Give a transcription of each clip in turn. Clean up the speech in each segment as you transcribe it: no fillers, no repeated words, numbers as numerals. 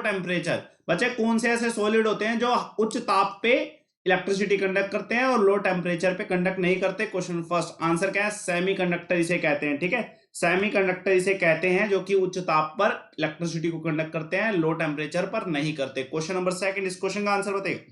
Temperature, बच्चे कौन से ऐसे सॉलिड होते हैं जो उच्च ताप पे इलेक्ट्रिसिटी कंडक्ट करते हैं और लो टेम्परेचर पे कंडक्ट नहीं करते? क्वेश्चन फर्स्ट आंसर क्या है? सेमीकंडक्टर इसे कहते हैं, ठीक है, सेमीकंडक्टर इसे कहते हैं जो कि उच्च ताप पर इलेक्ट्रिसिटी को कंडक्ट करते हैं, लो टेम्परेचर पर नहीं करते। क्वेश्चन नंबर सेकंड, इस क्वेश्चन का आंसर बताइए।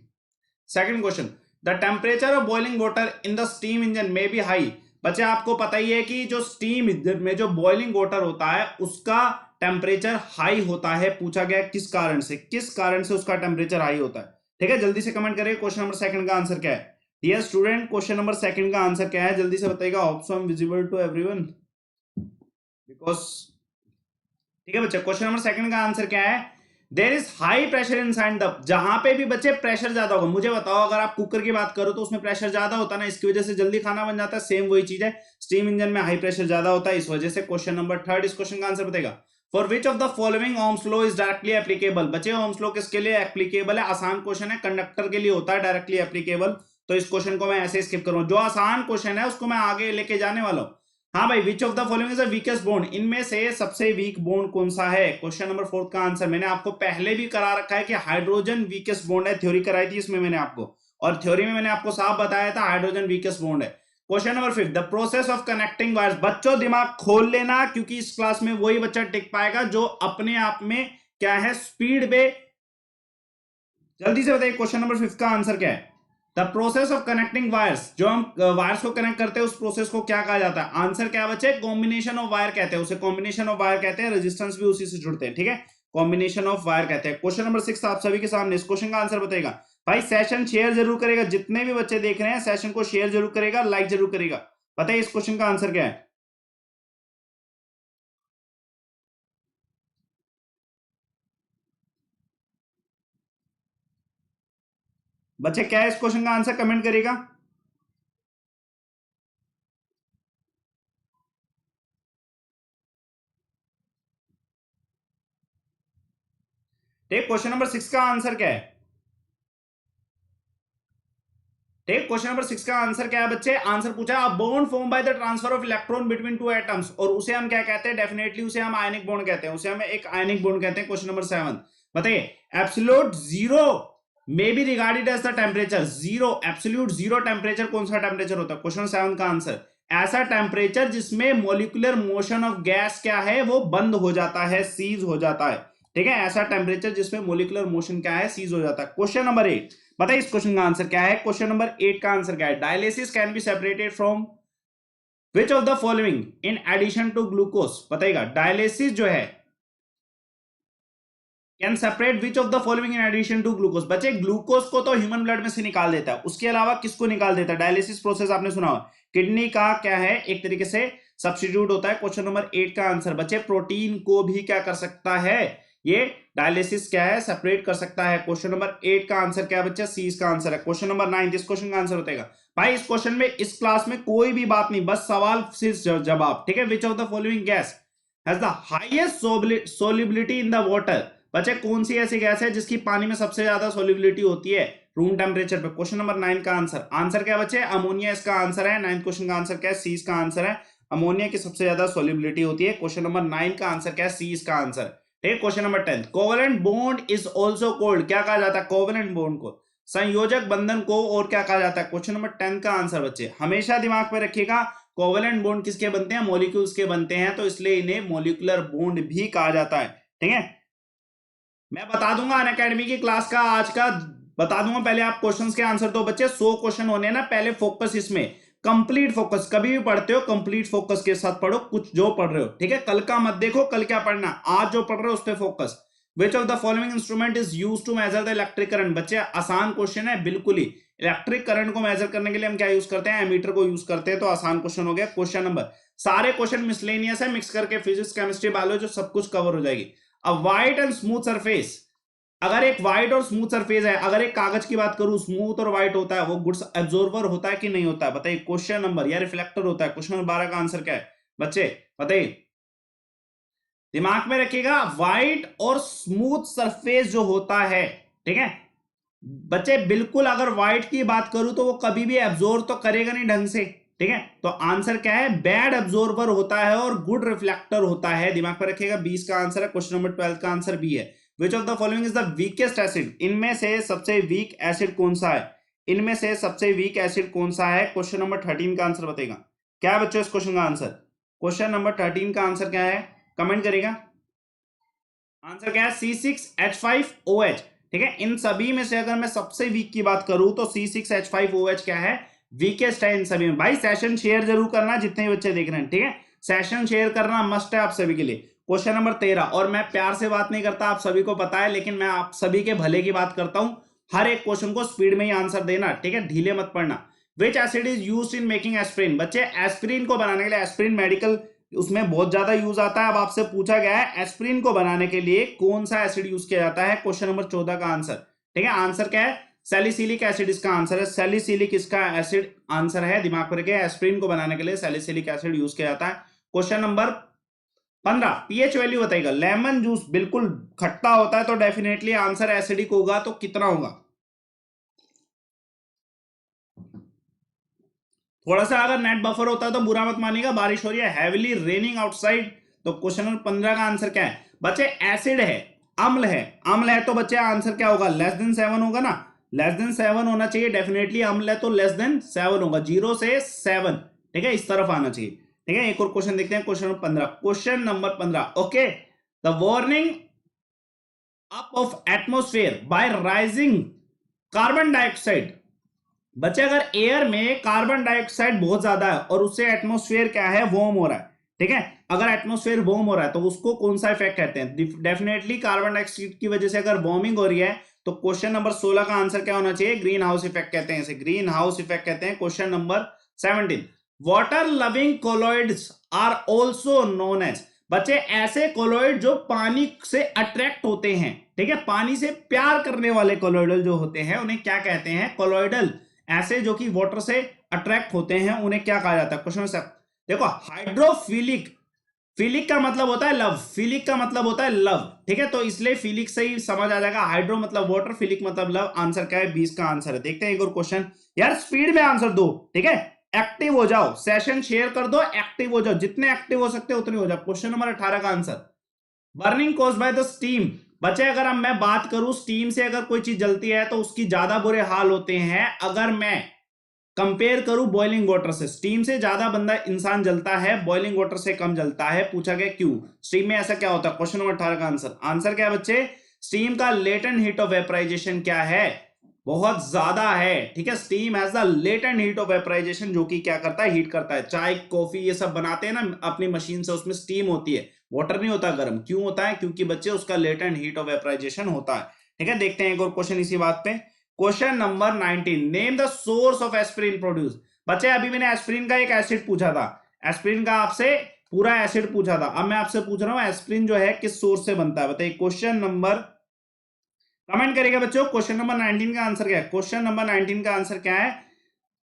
Second question, the temperature of boiling water in the steam engine में बी हाई। बच्चे आपको पता ही है कि जो स्टीम इंजन में जो बॉइलिंग वाटर होता है उसका टेम्परेचर हाई होता है। पूछा गया किस कारण से, किस कारण से उसका टेम्परेचर हाई होता है, ठीक है, जल्दी से कमेंट करिए क्वेश्चन नंबर सेकंड का आंसर क्या है। Dear student, question number second का आंसर क्या है, जल्दी से बताइएगा। Option visible to everyone because, ठीक है बच्चे, क्वेश्चन नंबर सेकंड का आंसर क्या है? There is high pressure inside the, जहां पे भी बच्चे प्रेशर ज्यादा होगा, मुझे बताओ अगर आप कुकर की बात करो तो उसमें प्रेशर ज्यादा होता है ना, इसकी वजह से जल्दी खाना बन जाता है। सेम वही चीज है, स्टीम इंजन में हाई प्रेशर ज्यादा होता है, इस वजह से। क्वेश्चन नंबर थर्ड, इस क्वेश्चन का आंसर बताएगा। For which of the following Ohm's law is directly applicable. बच्चे ओम्स लॉ किसके लिए एप्लीकेबल है? आसान क्वेश्चन है, कंडक्टर के लिए होता है डायरेक्टली एप्लीकेबल, तो इस क्वेश्चन को मैं ऐसे स्किप करूंगा। जो आसान क्वेश्चन है उसको मैं आगे लेके जाने वाला हूं। हाँ भाई, which of the following is the weakest bond, इनमें से सबसे वीक बॉन्ड कौन सा है? क्वेश्चन नंबर फोर्थ का आंसर मैंने आपको पहले भी करा रखा है कि हाइड्रोजन वीकेस्ट बॉन्ड है, थ्योरी कराई थी इसमें मैंने आपको, और थ्योरी में मैंने आपको साफ बताया था हाइड्रोजन वीकेस्ट बॉन्ड है। Question number fifth, the process of connecting wires. बच्चों दिमाग खोल लेना, क्योंकि इस क्लास में वही बच्चा टिक पाएगा जो अपने आप में क्या है, स्पीड पे। जल्दी से बताइए क्वेश्चन नंबर फिफ्थ का आंसर क्या है? The process of connecting wires, जो हम वायर्स को कनेक्ट करते हैं उस प्रोसेस को क्या कहा जाता है? आंसर क्या बच्चे? कॉम्बिनेशन ऑफ वायर कहते हैं उसे, कॉम्बिनेशन ऑफ वायर कहते हैं, रेजिस्टेंस भी उसी से जुड़ते हैं, ठीक है, कॉम्बिनेशन ऑफ वायर कहते हैं। क्वेश्चन नंबर 6 आप सभी के सामने, इस क्वेश्चन का आंसर बताएगा। भाई सेशन शेयर जरूर करेगा, जितने भी बच्चे देख रहे हैं सेशन को शेयर जरूर करेगा, लाइक जरूर करेगा। बताइए इस क्वेश्चन का आंसर क्या है? बच्चे क्या है इस क्वेश्चन का आंसर, कमेंट करेगा। ठीक, क्वेश्चन नंबर 6 का आंसर क्या है? ठीक, क्वेश्चन नंबर 6 का आंसर क्या है बच्चे? आंसर पूछा a bond form by the transfer of electron between two atoms, और उसे हम क्या कहते हैं? डेफिनेटली उसे हम आयनिक बॉन्ड कहते हैं, उसे हम एक आयनिक बॉन्ड कहते हैं। क्वेश्चन नंबर 7 बताइए, absolute zero may be regarded as the temperature zero, absolute zero temperature कौन सा टेम्परेचर होता है? क्वेश्चन 7 का आंसर, ऐसा टेम्परेचर जिसमें मोलिकुलर मोशन ऑफ गैस क्या है, वो बंद हो जाता है, सीज हो जाता है, ठीक है, ऐसा टेम्परेचर जिसमें मोलिकुलर मोशन क्या है, सीज हो जाता है। क्वेश्चन नंबर 8 बताइए इस क्वेश्चन का आंसर क्या है? क्वेश्चन नंबर 8 का आंसर क्या है? Dialysis can be separated from which of the following in addition to glucose. बताइएगा, डायलिसिस जो है can separate which of the following in addition to glucose. बच्चे ग्लूकोज को तो ह्यूमन ब्लड में से निकाल देता है, उसके अलावा किसको निकाल देता है? डायलिसिस प्रोसेस आपने सुना हो, किडनी का क्या है, एक तरीके से सब्स्टिट्यूट होता है। क्वेश्चन नंबर 8 का आंसर बच्चे, प्रोटीन को भी क्या कर सकता है, ये डायलिसिस क्या है, सेपरेट कर सकता है। क्वेश्चन नंबर 8 का आंसर क्या है बच्चा? सी इसका आंसर है। क्वेश्चन नंबर 9 इस क्वेश्चन का आंसर बताएगा। भाई इस क्वेश्चन में, इस क्लास में कोई भी बात नहीं, बस सवाल सिर्फ जवाब, ठीक है। विच of the following gas has the highest solubility in the water. बच्चे कौन सी ऐसी गैस है जिसकी पानी में सबसे ज्यादा सोलिबिलिटी होती है रूम टेम्परेचर पे? क्वेश्चन नंबर 9 का आंसर, आंसर क्या बच्चे? अमोनिया इसका आंसर है। 9th क्वेश्चन का आंसर क्या है? सी इसका आंसर है, अमोनिया की सबसे ज्यादा सोलिबिलिटी होती है। क्वेश्चन नंबर 9 का आंसर क्या है? सी इसका आंसर, ठीक है। Question number 10, covalent bond is also called, क्या कहा जाता है कोवेलेंट बॉन्ड को? संयोजक बंधन को और क्या कहा जाता है? क्वेश्चन नंबर 10 का आंसर बच्चे हमेशा दिमाग में रखिएगा, कोवेलेंट बॉन्ड किसके बनते हैं? मॉलिक्यूल्स के बनते हैं, तो इसलिए इन्हें मॉलिक्यूलर बॉन्ड भी कहा जाता है, ठीक है। मैं बता दूंगा अनअकैडमी की क्लास का आज का बता दूंगा, पहले आप क्वेश्चंस के आंसर दो बच्चे। 100 क्वेश्चन होने ना, पहले फोकस इसमें, कंप्लीट फोकस, कभी भी पढ़ते हो कंप्लीट फोकस के साथ पढ़ो, कुछ जो पढ़ रहे हो, ठीक है। कल का मत देखो कल क्या पढ़ना, आज जो पढ़ रहे हो उस पर focus. Which of the following instrument is used to measure the electric current. बच्चे आसान क्वेश्चन है बिल्कुल ही, इलेक्ट्रिक करंट को मेजर करने के लिए हम क्या यूज करते हैं? एमीटर को यूज करते हैं, तो आसान क्वेश्चन हो गया। क्वेश्चन नंबर, सारे क्वेश्चन मिसलेनियस है, मिक्स करके फिजिक्स केमिस्ट्री बायोलॉजी सब कुछ कवर हो जाएगी। अ व्हाइट एंड स्मूथ सरफेस, अगर एक व्हाइट और स्मूथ सरफेस है, अगर एक कागज की बात करूं स्मूथ और व्हाइट होता है, वो गुड्स एब्जॉर्बर होता है कि नहीं होता है? बताइए क्वेश्चन नंबर, या रिफ्लेक्टर होता है? क्वेश्चन नंबर 12 का आंसर क्या है बच्चे? बताइए, दिमाग में रखिएगा, व्हाइट और स्मूथ सरफेस जो होता है, ठीक है बच्चे, बिल्कुल अगर व्हाइट की बात करूं तो वो कभी भी एब्जॉर्ब तो करेगा नहीं ढंग से, ठीक है। तो आंसर क्या है? बैड एब्जॉर्बर होता है और गुड रिफ्लेक्टर होता है, दिमाग में रखिएगा। 20 का आंसर है, क्वेश्चन नंबर 12 का आंसर बी है। विच of the following is the weakest acid, इनमें से सबसे वीक एसिड कौन सा है, इनमें से सबसे वीक एसिड कौन सा है, क्वेश्चन नंबर 13 का आंसर बताएगा। क्या है बच्चों इस क्वेश्चन का आंसर, क्वेश्चन नंबर 13 का आंसर क्या है, कमेंट करेगा। आंसर क्या है, C6H5OH। ठीक है, इन सभी में से अगर मैं सबसे वीक की बात करूं तो C6H5OH क्या है, वीकेस्ट है इन सभी में। भाई सेशन शेयर जरूर करना जितने बच्चे देख रहे हैं, ठीक है, सेशन शेयर करना मस्ट है आप सभी के लिए। क्वेश्चन नंबर 13, और मैं प्यार से बात नहीं करता, आप सभी को पता है, लेकिन मैं आप सभी के भले की बात करता हूं। हर एक क्वेश्चन को स्पीड में ही आंसर देना, ठीक है, ढीले मत पड़ना। विच acid is used in making aspirin, बच्चे एस्प्रिन को बनाने के लिए, एस्प्रिन मेडिकल उसमें बहुत ज्यादा यूज आता है। अब आपसे पूछा गया है एस्प्रिन को बनाने के लिए कौन सा एसिड यूज किया जाता है, क्वेश्चन नंबर 14 का आंसर। ठीक है, आंसर क्या है, सैलिसिलिक एसिड इसका आंसर है, सैलिसिलिक इसका एसिड आंसर है। दिमाग पर रखिए, एस्प्रिन को बनाने के लिए सैलिसिलिक एसिड यूज किया जाता है। क्वेश्चन नंबर 15, पीएच वैल्यू बताइएगा। लेमन जूस बिल्कुल खट्टा होता है तो डेफिनेटली आंसर एसिडिक होगा, तो कितना होगा। थोड़ा सा अगर नेट बफर होता है तो बुरा मत मानिएगा, बारिश हो रही है, हैवीली रेनिंग आउटसाइड। तो क्वेश्चन नंबर 15 का आंसर क्या है बच्चे, एसिड है, अम्ल है, अम्ल है तो बच्चे आंसर क्या होगा, लेस देन 7 होगा ना, लेस देन 7 होना चाहिए डेफिनेटली, अम्ल है तो लेस देन 7 होगा, 0 से 7, ठीक है, इस तरफ आना चाहिए। ठीक है, एक और क्वेश्चन देखते हैं, question number 15, question number 15, okay, the warning up of atmosphere bye rising carbon dioxide. बच्चे अगर एयर में कार्बन डाइऑक्साइड बहुत ज्यादा है और उससे एटमोस्फेयर क्या है, वार्म हो रहा है, ठीक है, अगर एटमोस्फेयर वार्म हो रहा है तो उसको कौन सा इफेक्ट कहते हैं, डेफिनेटली कार्बन डाइऑक्साइड की वजह से अगर वार्मिंग हो रही है तो क्वेश्चन नंबर 16 का आंसर क्या होना चाहिए, ग्रीन हाउस इफेक्ट कहते हैं इसे, ग्रीन हाउस इफेक्ट कहते हैं। Question number 17, water loving colloids are also known as, बच्चे ऐसे कोलॉइड जो पानी से अट्रैक्ट होते हैं, ठीक है, पानी से प्यार करने वाले कोलॉइडल जो होते हैं उन्हें क्या कहते हैं, कोलॉइडल। ऐसे जो कि वाटर से अट्रैक्ट होते हैं उन्हें क्या कहा जाता है, क्वेश्चन में देखो, हाइड्रोफिलिक, फिलिक का मतलब होता है लव, फिलिक का मतलब होता है लव, ठीक है, तो इसलिए फिलिक से ही समझ आ जाएगा, हाइड्रो मतलब वाटर, फिलिक मतलब लव। आंसर क्या है, 20 का आंसर है। देखते हैं एक और क्वेश्चन, यार स्पीड में आंसर दो, ठीक है, एक्टिव हो जाओ, सेशन शेयर कर दो, एक्टिव हो जाओ, जितने एक्टिव हो सकते हो उतने हो जाओ। क्वेश्चन नंबर 18 का answer, burning caused by the steam. बच्चे अगर हम मैं बात करूं स्टीम से अगर कोई चीज जलती है तो उसकी ज्यादा बुरे हाल होते हैं, अगर मैं कंपेयर करूं बॉइलिंग वाटर से, स्टीम से ज्यादा बंदा इंसान जलता है, बॉइलिंग वाटर से कम जलता है। पूछा गया क्यों, स्टीम में ऐसा क्या होता है, क्वेश्चन नंबर 18 का आंसर। आंसर क्या है बच्चे, स्टीम का लेटेंट हीट ऑफ वेपराइजेशन क्या है, बहुत ज्यादा है, ठीक है, steam has the latent heat of vaporization, जो कि क्या करता है, हीट करता है। चाय कॉफी ये सब बनाते हैं ना अपनी मशीन से, उसमें स्टीम होती है, वाटर नहीं होता गर्म। क्यों होता है, क्योंकि बच्चे उसका लेटेंट हीट ऑफ वेपराइजेशन होता है। ठीक है, देखते हैं एक और क्वेश्चन इसी बात पे, question number 19, name the source of aspirin produce. बच्चे अभी मैंने एस्पिरिन का एक एसिड पूछा था, एस्पिरिन का आपसे पूरा एसिड पूछा था, अब मैं आपसे पूछ रहा हूं एस्पिरिन जो है किस सोर्स से बनता है, बताइए। क्वेश्चन नंबर, कमेंट करेगा बच्चों, क्वेश्चन नंबर 19 का आंसर क्या है, क्वेश्चन नंबर 19 का आंसर क्या है,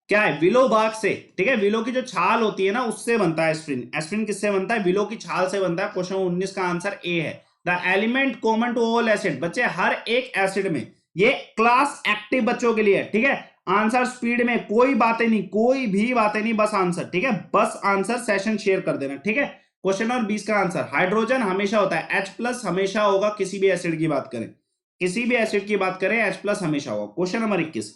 क्या है, विलो बाग से, ठीक है, विलो की जो छाल होती है ना उससे बनता है एस्पिरिन। एस्पिरिन किससे बनता है, विलो की छाल से बनता है। क्वेश्चन 19 का आंसर ए है। The element common to all acid, बच्चे हर एक एसिड में, ये क्लास एक्टिव बच्चों के लिए है, ठीक है, आंसर स्पीड में, कोई बातें नहीं, कोई भी बातें नहीं, बस आंसर, ठीक है, बस आंसर, सेशन शेयर कर देना, ठीक है। क्वेश्चन नंबर 20 का आंसर, हाइड्रोजन हमेशा होता है, H+ हमेशा होगा, किसी भी एसिड की बात करें, किसी भी एसिड की बात करें H+ हमेशा होगा। क्वेश्चन नंबर 21,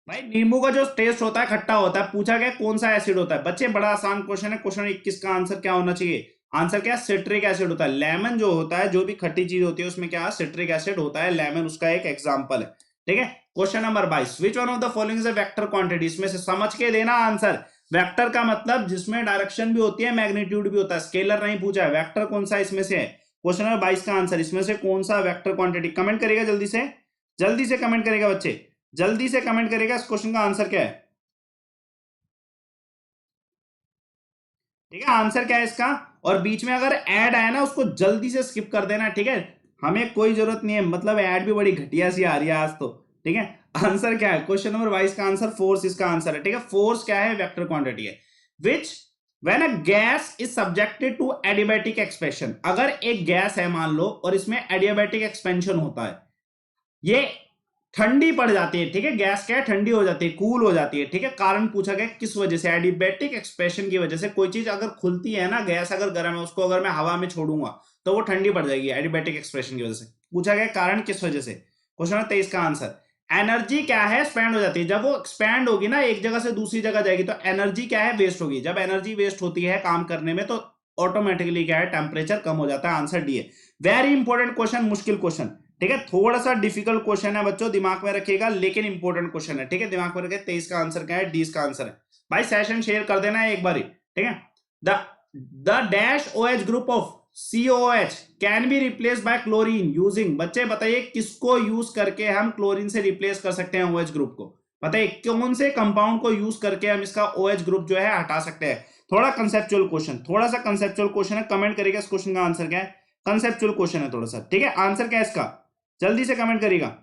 भाई नींबू का जो टेस्ट होता है खट्टा होता है, पूछा गया कौन सा एसिड होता है। बच्चे बड़ा आसान क्वेश्चन है, क्वेश्चन 21 का आंसर क्या होना चाहिए, आंसर क्या, सिट्रिक एसिड होता है। लेमन जो होता है, जो भी खट्टी चीज होती है उसमें क्या सिट्रिक एसिड होता है, लेमन उसका एक एग्जांपल है, ठीक है। Question number 22, which one of the following is a vector quantity, इसमें से समझ के देना आंसर। वेक्टर का मतलब जिसमें डायरेक्शन भी होती है, मैग्नीट्यूड भी होता है, स्केलर नहीं पूछा है, वेक्टर कौन सा इसमें से है। क्वेश्चन नंबर 22 का आंसर, इसमें से कौन सा वेक्टर क्वांटिटी, कमेंट करेगा जल्दी से, जल्दी से कमेंट करेगा बच्चे, जल्दी से कमेंट करेगा, इस क्वेश्चन का आंसर क्या है, ठीक है, आंसर क्या है इसका। और बीच में अगर ऐड आया ना उसको जल्दी से स्किप कर देना, ठीक है, हमें कोई जरूरत नहीं है, मतलब ऐड भी बड़ी घटिया सी आ रही है आज तो, ठीक है। आंसर क्या है, क्वेश्चन नंबर 22 का आंसर फोर्स इसका आंसर है, ठीक है, फोर्स क्या है, वेक्टर क्वांटिटी है। Which when a gas is subjected to adiabatic expansion, अगर एक गैस है मान लो और इसमें एडियाबैटिक एक्सपेंशन होता है, ये ठंडी पड़ जाती है, ठीक है, गैस क्या है, ठंडी हो जाती है, कूल हो जाती है, ठीक है, कारण पूछा गया किस वजह से, एडियाबैटिक एक्सप्रेशन की वजह से। कोई चीज अगर खुलती है ना, गैस अगर गर्म है, उसको अगर मैं हवा में छोड़ूंगा तो वो ठंडी पड़ जाएगी, एडियाबैटिक एक्सप्रेशन की वजह से। पूछा गया कारण किस वजह से। क्वेश्चन नंबर 23 का आंसर, एनर्जी क्या है एक्सपैंड हो जाती है, जब वो एक्सपैंड होगी ना एक जगह से दूसरी जगह जाएगी तो एनर्जी क्या है वेस्ट होगी, जब एनर्जी वेस्ट होती है काम करने में तो ऑटोमेटिकली क्या है टेम्परेचर कम हो जाता है। आंसर डी है। वेरी इंपॉर्टेंट क्वेश्चन, मुश्किल क्वेश्चन, ठीक है, थोड़ा सा डिफिकल्ट क्वेश्चन है बच्चों, दिमाग में रखिएगा, लेकिन इंपॉर्टेंट क्वेश्चन है, ठीक है, दिमाग में रखिए। 23 का आंसर क्या है, डी का आंसर है। भाई सेशन शेयर कर देना है एक बार, ठीक है। The dash OH group of COOH can be replace by chlorine using, बच्चे बताइए किसको यूज करके हम क्लोरीन से रिप्लेस कर सकते हैं OH ग्रुप को, बताइए कौन से कंपाउंड को यूज करके हम इसका OH ग्रुप जो है हटा सकते हैं। थोड़ा कंसेप्चुअल क्वेश्चन, थोड़ा सा कंसेप्चुअल क्वेश्चन है, कमेंट करिएगा इस क्वेश्चन का आंसर क्या है। कंसेप्चुअल क्वेश्चन है थोड़ा सा, ठीक है, आंसर क्या है इसका, जल्दी से कमेंट करिएगा,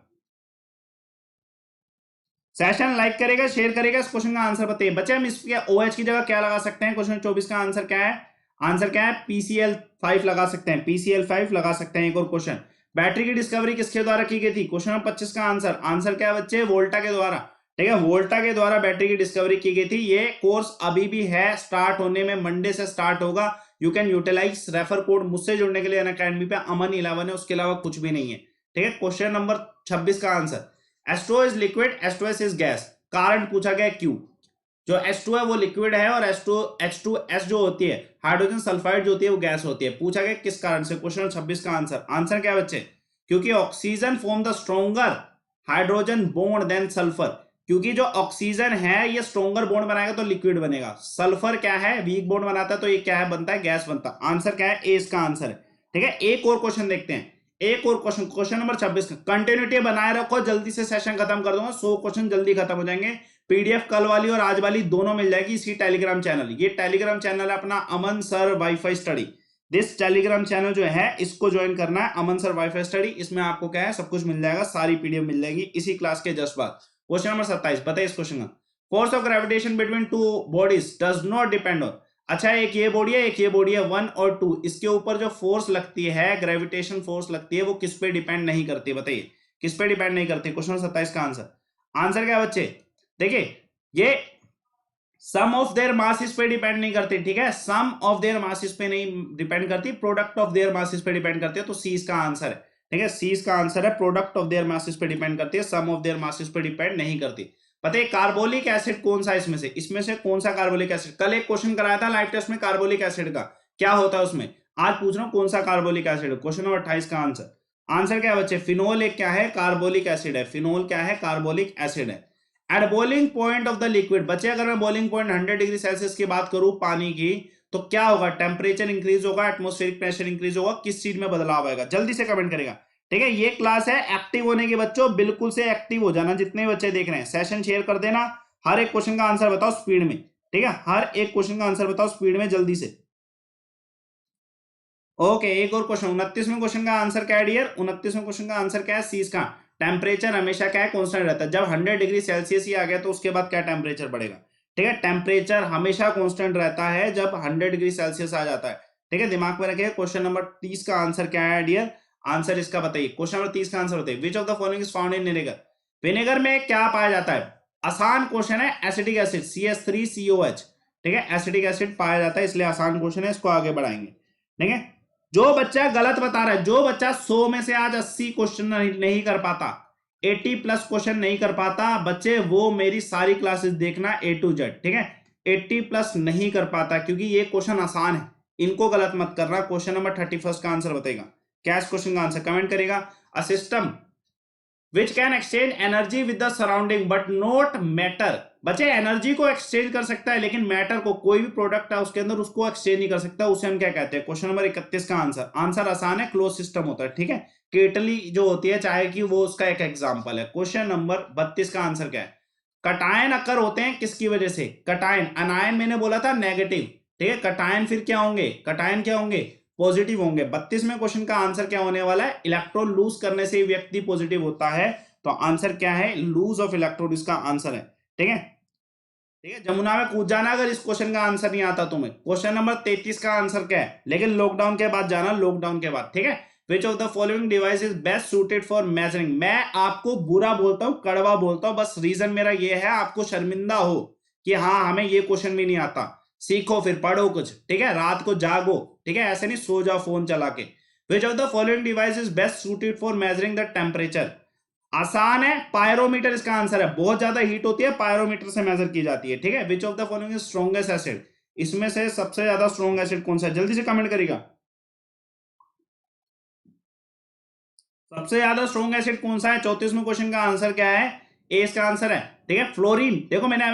सेशन लाइक करेगा, शेयर करेगा, इस क्वेश्चन का आंसर बताइए। बच्चे हम इसके OH की जगह क्या लगा सकते हैं, क्वेश्चन 24 का आंसर क्या है, आंसर क्या है PCl5 लगा सकते हैं, PCl5 लगा सकते हैं। एक और क्वेश्चन, बैटरी की डिस्कवरी किसके द्वारा की गई थी, क्वेश्चन नंबर 25 का आंसर, आंसर क्या है बच्चे, वोल्टा के द्वारा, ठीक है, वोल्टा के द्वारा बैटरी की डिस्कवरी की गई थी। ये कोर्स अभी भी है, स्टार्ट होने में मंडे से स्टार्ट होगा, you can utilize refer code मुझसे जुड़ने के लिए अनअकैडमी पे अमन11 है, उसके अलावा कुछ भी नहीं है, ठीक है। क्वेश्चन नंबर 26 का answer, H2O is liquid, H2S is gas, कारण पूछा गया क्यों। जो H2 है वो लिक्विड है और H2S जो होती है हाइड्रोजन सल्फाइड जो होती है वो गैस होती है, पूछा गया किस कारण से। क्वेश्चन 26 का आंसर, आंसर क्या है बच्चे, क्योंकि oxygen form the stronger hydrogen bond than sulphur, क्योंकि जो ऑक्सीजन है ये स्ट्रॉन्गर बॉन्ड बनाएगा तो लिक्विड बनेगा, सल्फर क्या है वीक बॉन्ड बनाता है तो ये क्या है बनता है गैस बनता है। आंसर क्या है, ए इसका आंसर है, ठीक है। एक और क्वेश्चन देखते हैं, एक और क्वेश्चन, क्वेश्चन नंबर 26 कंटिन्यूटी बनाए रखो, जल्दी से सेशन खत्म कर दूंगा, 100 क्वेश्चन जल्दी खत्म हो जाएंगे। पीडीएफ कल वाली और आज वाली दोनों मिल जाएगी इसी टेलीग्राम चैनल, ये टेलीग्राम चैनल है अपना Aman sir wifi study, this Telegram channel जो है इसको ज्वाइन करना है, अमन सर वाईफाई स्टडी, इसमें आपको क्या है सब कुछ मिल जाएगा, सारी पीडीएफ मिल जाएगी इसी क्लास के जस्ट बाद। क्वेश्चन नंबर 27 बताइए इस क्वेश्चन का, force of gravitation between two bodies does not depend on, अच्छा एक ये बॉडी है एक ये बॉडी है 1 और 2, इसके ऊपर जो फोर्स लगती है ग्रेविटेशन फोर्स लगती है वो किस पे डिपेंड नहीं करती, बताइए किस पे डिपेंड नहीं करती। क्वेश्चन 27 का आंसर, आंसर क्या बच्चे, देखिए ये सम ऑफ देयर मासेस पे डिपेंड नहीं करती, ठीक है, सम ऑफ देयर मासेस पे नहीं डिपेंड करती, प्रोडक्ट ऑफ देयर मासेस पे डिपेंड करती है, तो सी इसका आंसर है, ठीक है, सी इसका आंसर है, प्रोडक्ट ऑफ देयर मासेस पे डिपेंड करती है, सम ऑफ देयर मासेस पे डिपेंड नहीं करती। पता है कार्बोलिक एसिड कौन सा, इसमें से कौन सा कार्बोलिक एसिड, कल एक क्वेश्चन कराया था लाइव टेस्ट में कार्बोलिक एसिड का क्या होता है उसमें, आज पूछ रहा हूं कौन सा कार्बोलिक एसिड है। क्वेश्चन नंबर 28 का आंसर, आंसर क्या है बच्चे, फिनोल एक क्या है कार्बोलिक एसिड है, फिनोल क्या है कार्बोलिक एसिड है। At boiling point of the liquid, बच्चे अगर मैं बॉइलिंग पॉइंट 100 डिग्री सेल्सियस की बात करूं पानी की तो क्या होगा, टेम्परेचर इंक्रीज होगा, एटमॉस्फेरिक प्रेशर इंक्रीज होगा, किस चीज में बदलाव आएगा, जल्दी से कमेंट करेगा, ठीक है। ये क्लास है एक्टिव होने की, बच्चों बिल्कुल से एक्टिव हो जाना, जितने बच्चे देख रहे हैं सेशन शेयर कर देना, हर एक क्वेश्चन का आंसर बताओ स्पीड में, ठीक है, हर एक क्वेश्चन का आंसर बताओ स्पीड में जल्दी से। ओके एक और क्वेश्चन, 29वें क्वेश्चन का आंसर क्या है डियर, 29वें क्वेश्चन का आंसर क्या है, सी का टेम्परेचर हमेशा क्या है कांस्टेंट रहता है, जब 100 डिग्री सेल्सियस ही आ गया तो उसके बाद क्या टेम्परेचर बढ़ेगा, ठीक है, टेम्परेचर हमेशा कांस्टेंट रहता है जब 100 डिग्री सेल्सियस आ जाता है, ठीक है, दिमाग में रखिए। क्वेश्चन नंबर 30 का आंसर क्या है डियर, आंसर इसका बताइए, क्वेश्चन नंबर 30 का आंसर बताइए, विच of the following is found in vinegar, vinegar में क्या पाया जाता है, आसान क्वेश्चन है, एसिटिक एसिड CH3COH, ठीक है, एसिटिक एसिड पाया जाता है, इसलिए आसान क्वेश्चन है, इसको आगे बढ़ाएंगे, ठीक है। जो बच्चा गलत बता रहा है, जो बच्चा 100 में से आज 80 क्वेश्चन नहीं कर पाता, 80+ क्वेश्चन नहीं कर पाता बच्चे, वो मेरी सारी क्लासेस देखना A to Z, ठीक है, 80+ नहीं कर पाता क्योंकि ये क्वेश्चन आसान है, इनको गलत मत करना। क्वेश्चन नंबर 31 का आंसर बताएगा, क्या इस क्वेश्चन का आंसर कमेंट करेगा, a system which can exchange energy with the surrounding but not matter, बच्चे एनर्जी को एक्सचेंज कर सकता है लेकिन मैटर को, कोई भी प्रोडक्ट है उसके अंदर उसको एक्सचेंज नहीं कर सकता, उसे हम क्या कहते हैं। क्वेश्चन नंबर 31 का आंसर, आंसर आसान है, क्लोज सिस्टम होता है, ठीक है, केटली जो होती है चाय की वो उसका एक एग्जांपल है। क्वेश्चन नंबर 32 का आंसर क्या है, कटायन अकर होते हैं किसकी वजह से, कटायन, अनायन मैंने बोला था नेगेटिव, ठीक है, कटायन फिर क्या होंगे, कटायन क्या होंगे पॉजिटिव होंगे। 32वें क्वेश्चन का आंसर क्या होने वाला है, इलेक्ट्रॉन लूज करने से व्यक्ति पॉजिटिव होता है, तो आंसर क्या है लूज ऑफ इलेक्ट्रॉन इसका आंसर है, ठीक है, ठीक है, जमुना में कूद जाना अगर इस क्वेश्चन का आंसर नहीं आता तुम्हें। क्वेश्चन नंबर 33 का आंसर क्या है, लेकिन लॉकडाउन के बाद जाना, लॉकडाउन के बाद, ठीक है, विच of the following device is best suited for measuring, मैं आपको बुरा बोलता हूं कड़वा बोलता हूं, बस रीजन मेरा ये है आपको शर्मिंदा हो कि हाँ हमें ये क्वेश्चन भी नहीं आता, सीखो फिर पढ़ो कुछ, ठीक है, रात को जागो, ठीक है, ऐसे नहीं सो जाओ फोन चला के। विच of the following device is best suited for measuring the temperature? आसान है, पायरोमीटर इसका आंसर है। बहुत ज्यादा हीट होती है, पायरोमीटर से मेजर की जाती है, ठीक है। विच of the following is strongest acid? इसमें से सबसे ज्यादा स्ट्रॉन्ग एसिड कौन सा है? जल्दी से कमेंट करेगा। सबसे ज्यादा स्ट्रॉन्ग एसिड कौन सा है? 34वें क्वेश्चन का आंसर क्या है? ए इसका आंसर है, ठीक है। फ्लोरीन, देखो मैंने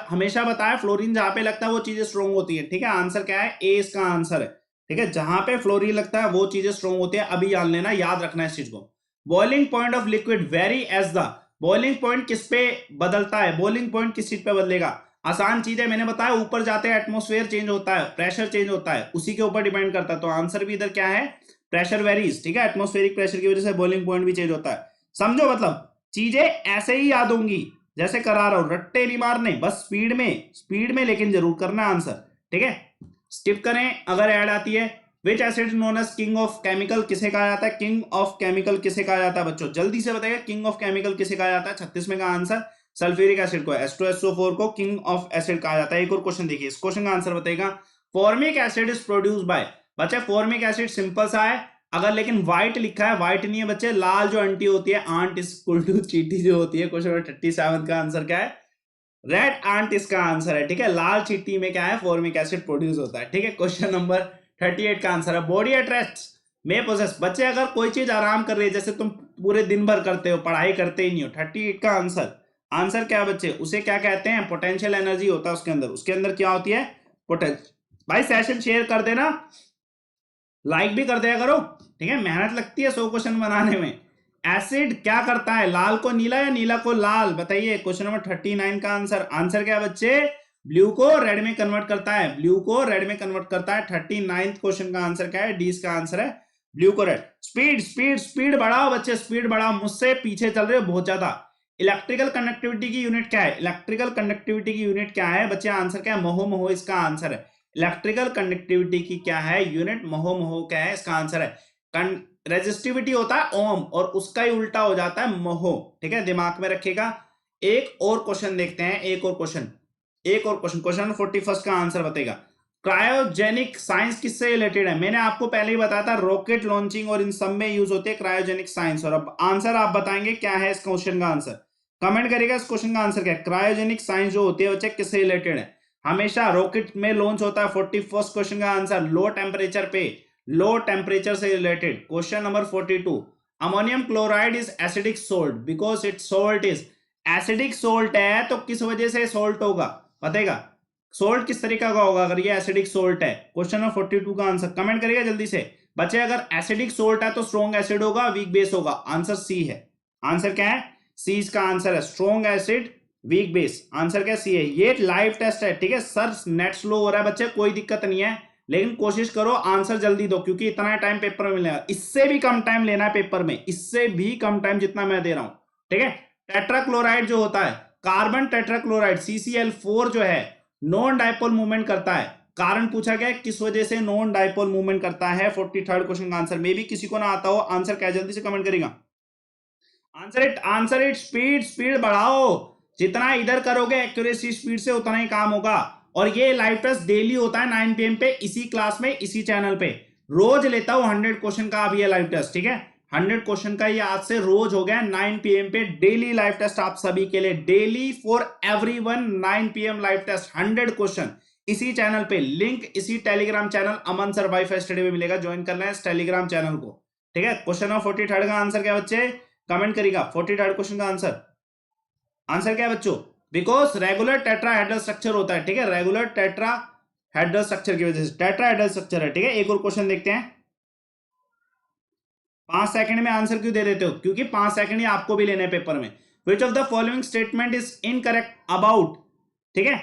हमेशा बताया फ्लोरीन जहां पे लगता है वो चीजें स्ट्रॉन्ग होती है, ठीक है। आंसर क्या है? ए इसका आंसर है, ठीक है। जहां पे फ्लोरीन लगता है वो चीजें स्ट्रॉन्ग होती है। अभी जान लेना, याद रखना इस चीज को। Boiling point of liquid very as the, boiling point किस पे बदलता है? बॉइलिंग पॉइंट किस चीज पे बदलेगा? आसान चीज है, मैंने बताया ऊपर जाते हैं एटमोस्फेयर चेंज होता है, प्रेशर चेंज होता है, उसी के ऊपर डिपेंड करता है। तो आंसर भी इधर क्या है? प्रेशर वेरीज, ठीक है। एटमोस्फेरिक प्रेशर की वजह से बॉइलिंग पॉइंट भी चेंज होता है। समझो, मतलब चीजें ऐसे ही याद होंगी जैसे करा रहा हूं, रट्टे नहीं मारने, बस स्पीड में लेकिन जरूर करना आंसर, ठीक है। स्टिप करें अगर ऐड आती है। Which acid known as king of chemical किसे कहा जाता है? किंग ऑफ केमिकल किसे कहा जाता है बच्चों? जल्दी से बताइए, किंग ऑफ केमिकल किसे कहा जाता है? 36 का आंसर सल्फ्यूरिक एसिड को, H2SO4 को किंग ऑफ एसिड कहा जाता है। एक और क्वेश्चन देखिए, इस क्वेश्चन का आंसर बताइएगा। Formic acid is produce by, बच्चे फॉर्मिक एसिड सिंपल सा है, अगर लेकिन व्हाइट लिखा है, व्हाइट नहीं है बच्चे, लाल जो अंटी होती है, आंट इज इक्वल टू चीटी जो होती है। क्वेश्चन नंबर 37 का आंसर क्या है? रेड आंट इसका आंसर है, ठीक है। लाल चीटी में क्या है? फॉर्मिक एसिड प्रोड्यूस होता है, ठीक है। क्वेश्चन नंबर 38 का आंसर है बॉडी अट्रैक्ट्स में पोजेस। बच्चे अगर कोई चीज आराम कर रही है, जैसे तुम पूरे दिन भर करते हो, पढ़ाई करते ही नहीं हो, 38 का आंसर क्या बच्चे? उसे क्या कहते हैं? पोटेंशियल एनर्जी होता है उसके अंदर क्या होती है? पोटेंशियल। भाई सेशन शेयर कर देना, लाइक भी कर दिया करो, ठीक है। मेहनत लगती है 100 क्वेश्चन बनाने में। एसिड क्या करता है? लाल को नीला या नीला को लाल? बताइए। क्वेश्चन नंबर 39 का आंसर क्या है बच्चे? ब्लू को रेड में कन्वर्ट करता है, ब्लू को रेड में कन्वर्ट करता है। 39 क्वेश्चन का आंसर क्या है? डी का आंसर है ब्लू को रेड। स्पीड बढ़ाओ बच्चे, स्पीड बढ़ाओ, मुझसे पीछे चल रहे हो बहुत ज्यादा। इलेक्ट्रिकल कंडक्टिविटी की यूनिट क्या है? इलेक्ट्रिकल कंडक्टिविटी की यूनिट क्या है बच्चे? आंसर क्या है? महो इसका आंसर है। इलेक्ट्रिकल कंडक्टिविटी की क्या है यूनिट? महो क्या है इसका आंसर है। रेजिस्टिविटी होता है ओम, और उसका ही उल्टा हो जाता है महो, ठीक है, दिमाग में रखिएगा। एक और क्वेश्चन देखते हैं, एक और क्वेश्चन क्वेश्चन नंबर 41 का आंसर बताएगा। क्रायोजेनिक साइंस किससे रिलेटेड है? मैंने आपको पहले ही बताया था, रॉकेट लॉन्चिंग और इन सब में यूज होती है क्रायोजेनिक साइंस। और अब आंसर आप बताएंगे क्या है इस क्वेश्चन का आंसर, कमेंट करिएगा। इस क्वेश्चन का आंसर क्या है? क्रायोजेनिक साइंस जो होती है बच्चे किससे रिलेटेड है? हमेशा रॉकेट में लॉन्च होता है। 41 क्वेश्चन का आंसर लो टेम्परेचर से related. Question number 42, ammonium chloride is acidic salt because it salt is, acidic salt है तो किस वजह से सोल्ट होगा बताएगा? सोल्ट किस तरीका का होगा अगर ये एसिडिक सोल्ट है? क्वेश्चन नंबर 42 का आंसर कमेंट करिएगा जल्दी से बच्चे। अगर एसिडिक सोल्ट है तो स्ट्रॉन्ग एसिड होगा, वीक बेस होगा। आंसर सी है। आंसर क्या है? सी इसका आंसर है, strong acid weak base. Answer क्या? सी है। ये लाइव टेस्ट है, ठीक है। सर नेट स्लो हो रहा है बच्चे, कोई दिक्कत नहीं है, लेकिन कोशिश करो आंसर जल्दी दो, क्योंकि इतना टाइम पेपर में मिलेगा। इससे भी कम टाइम लेना है पेपर में, इससे भी कम टाइम जितना मैं दे रहा हूं, ठीक है। टेट्राक्लोराइड जो होता है, कार्बन टेट्राक्लोराइड CCl4 जो है, नॉन डाइपोल मूवमेंट करता है। कारण पूछा गया किस वजह से नॉन डाइपोल मूवमेंट करता है? 43rd क्वेश्चन का आंसर। मे भी किसी को ना आता हो, आंसर क्या? जल्दी से कमेंट करेगा। आंसर इट स्पीड बढ़ाओ, जितना इधर करोगे एक्यूरेसी स्पीड से उतना ही काम होगा। और ये लाइव टेस्ट डेली होता है 9 PM पे, इसी क्लास में, इसी चैनल पे। रोज लेता हूं 100 क्वेश्चन का अब ये लाइव टेस्ट, ठीक है। 100 क्वेश्चन का ये आज से रोज हो गया 9 PM पे डेली लाइव टेस्ट आप सभी के लिए, daily for everyone 9 PM live test 100 question इसी चैनल पे। लिंक इसी Telegram channel Aman sir wifi study में मिलेगा, ज्वाइन करना है इस टेलीग्राम चैनल को, ठीक है। क्वेश्चन नंबर 43 का आंसर क्या बच्चे? कमेंट करेगा। 43rd क्वेश्चन का आंसर क्या है बच्चों? बिकॉज रेगुलर टेट्राहेड्रल स्ट्रक्चर होता है, ठीक है। रेगुलर टेट्राहेड्रल स्ट्रक्चर की वजह से टेट्राहेड्रल स्ट्रक्चर है, ठीक है। एक और क्वेश्चन देखते हैं। 5 सेकंड में आंसर क्यों दे देते हो? क्योंकि 5 सेकंड ही आपको भी लेने पेपर में। विच of the following statement is incorrect about, ठीक है,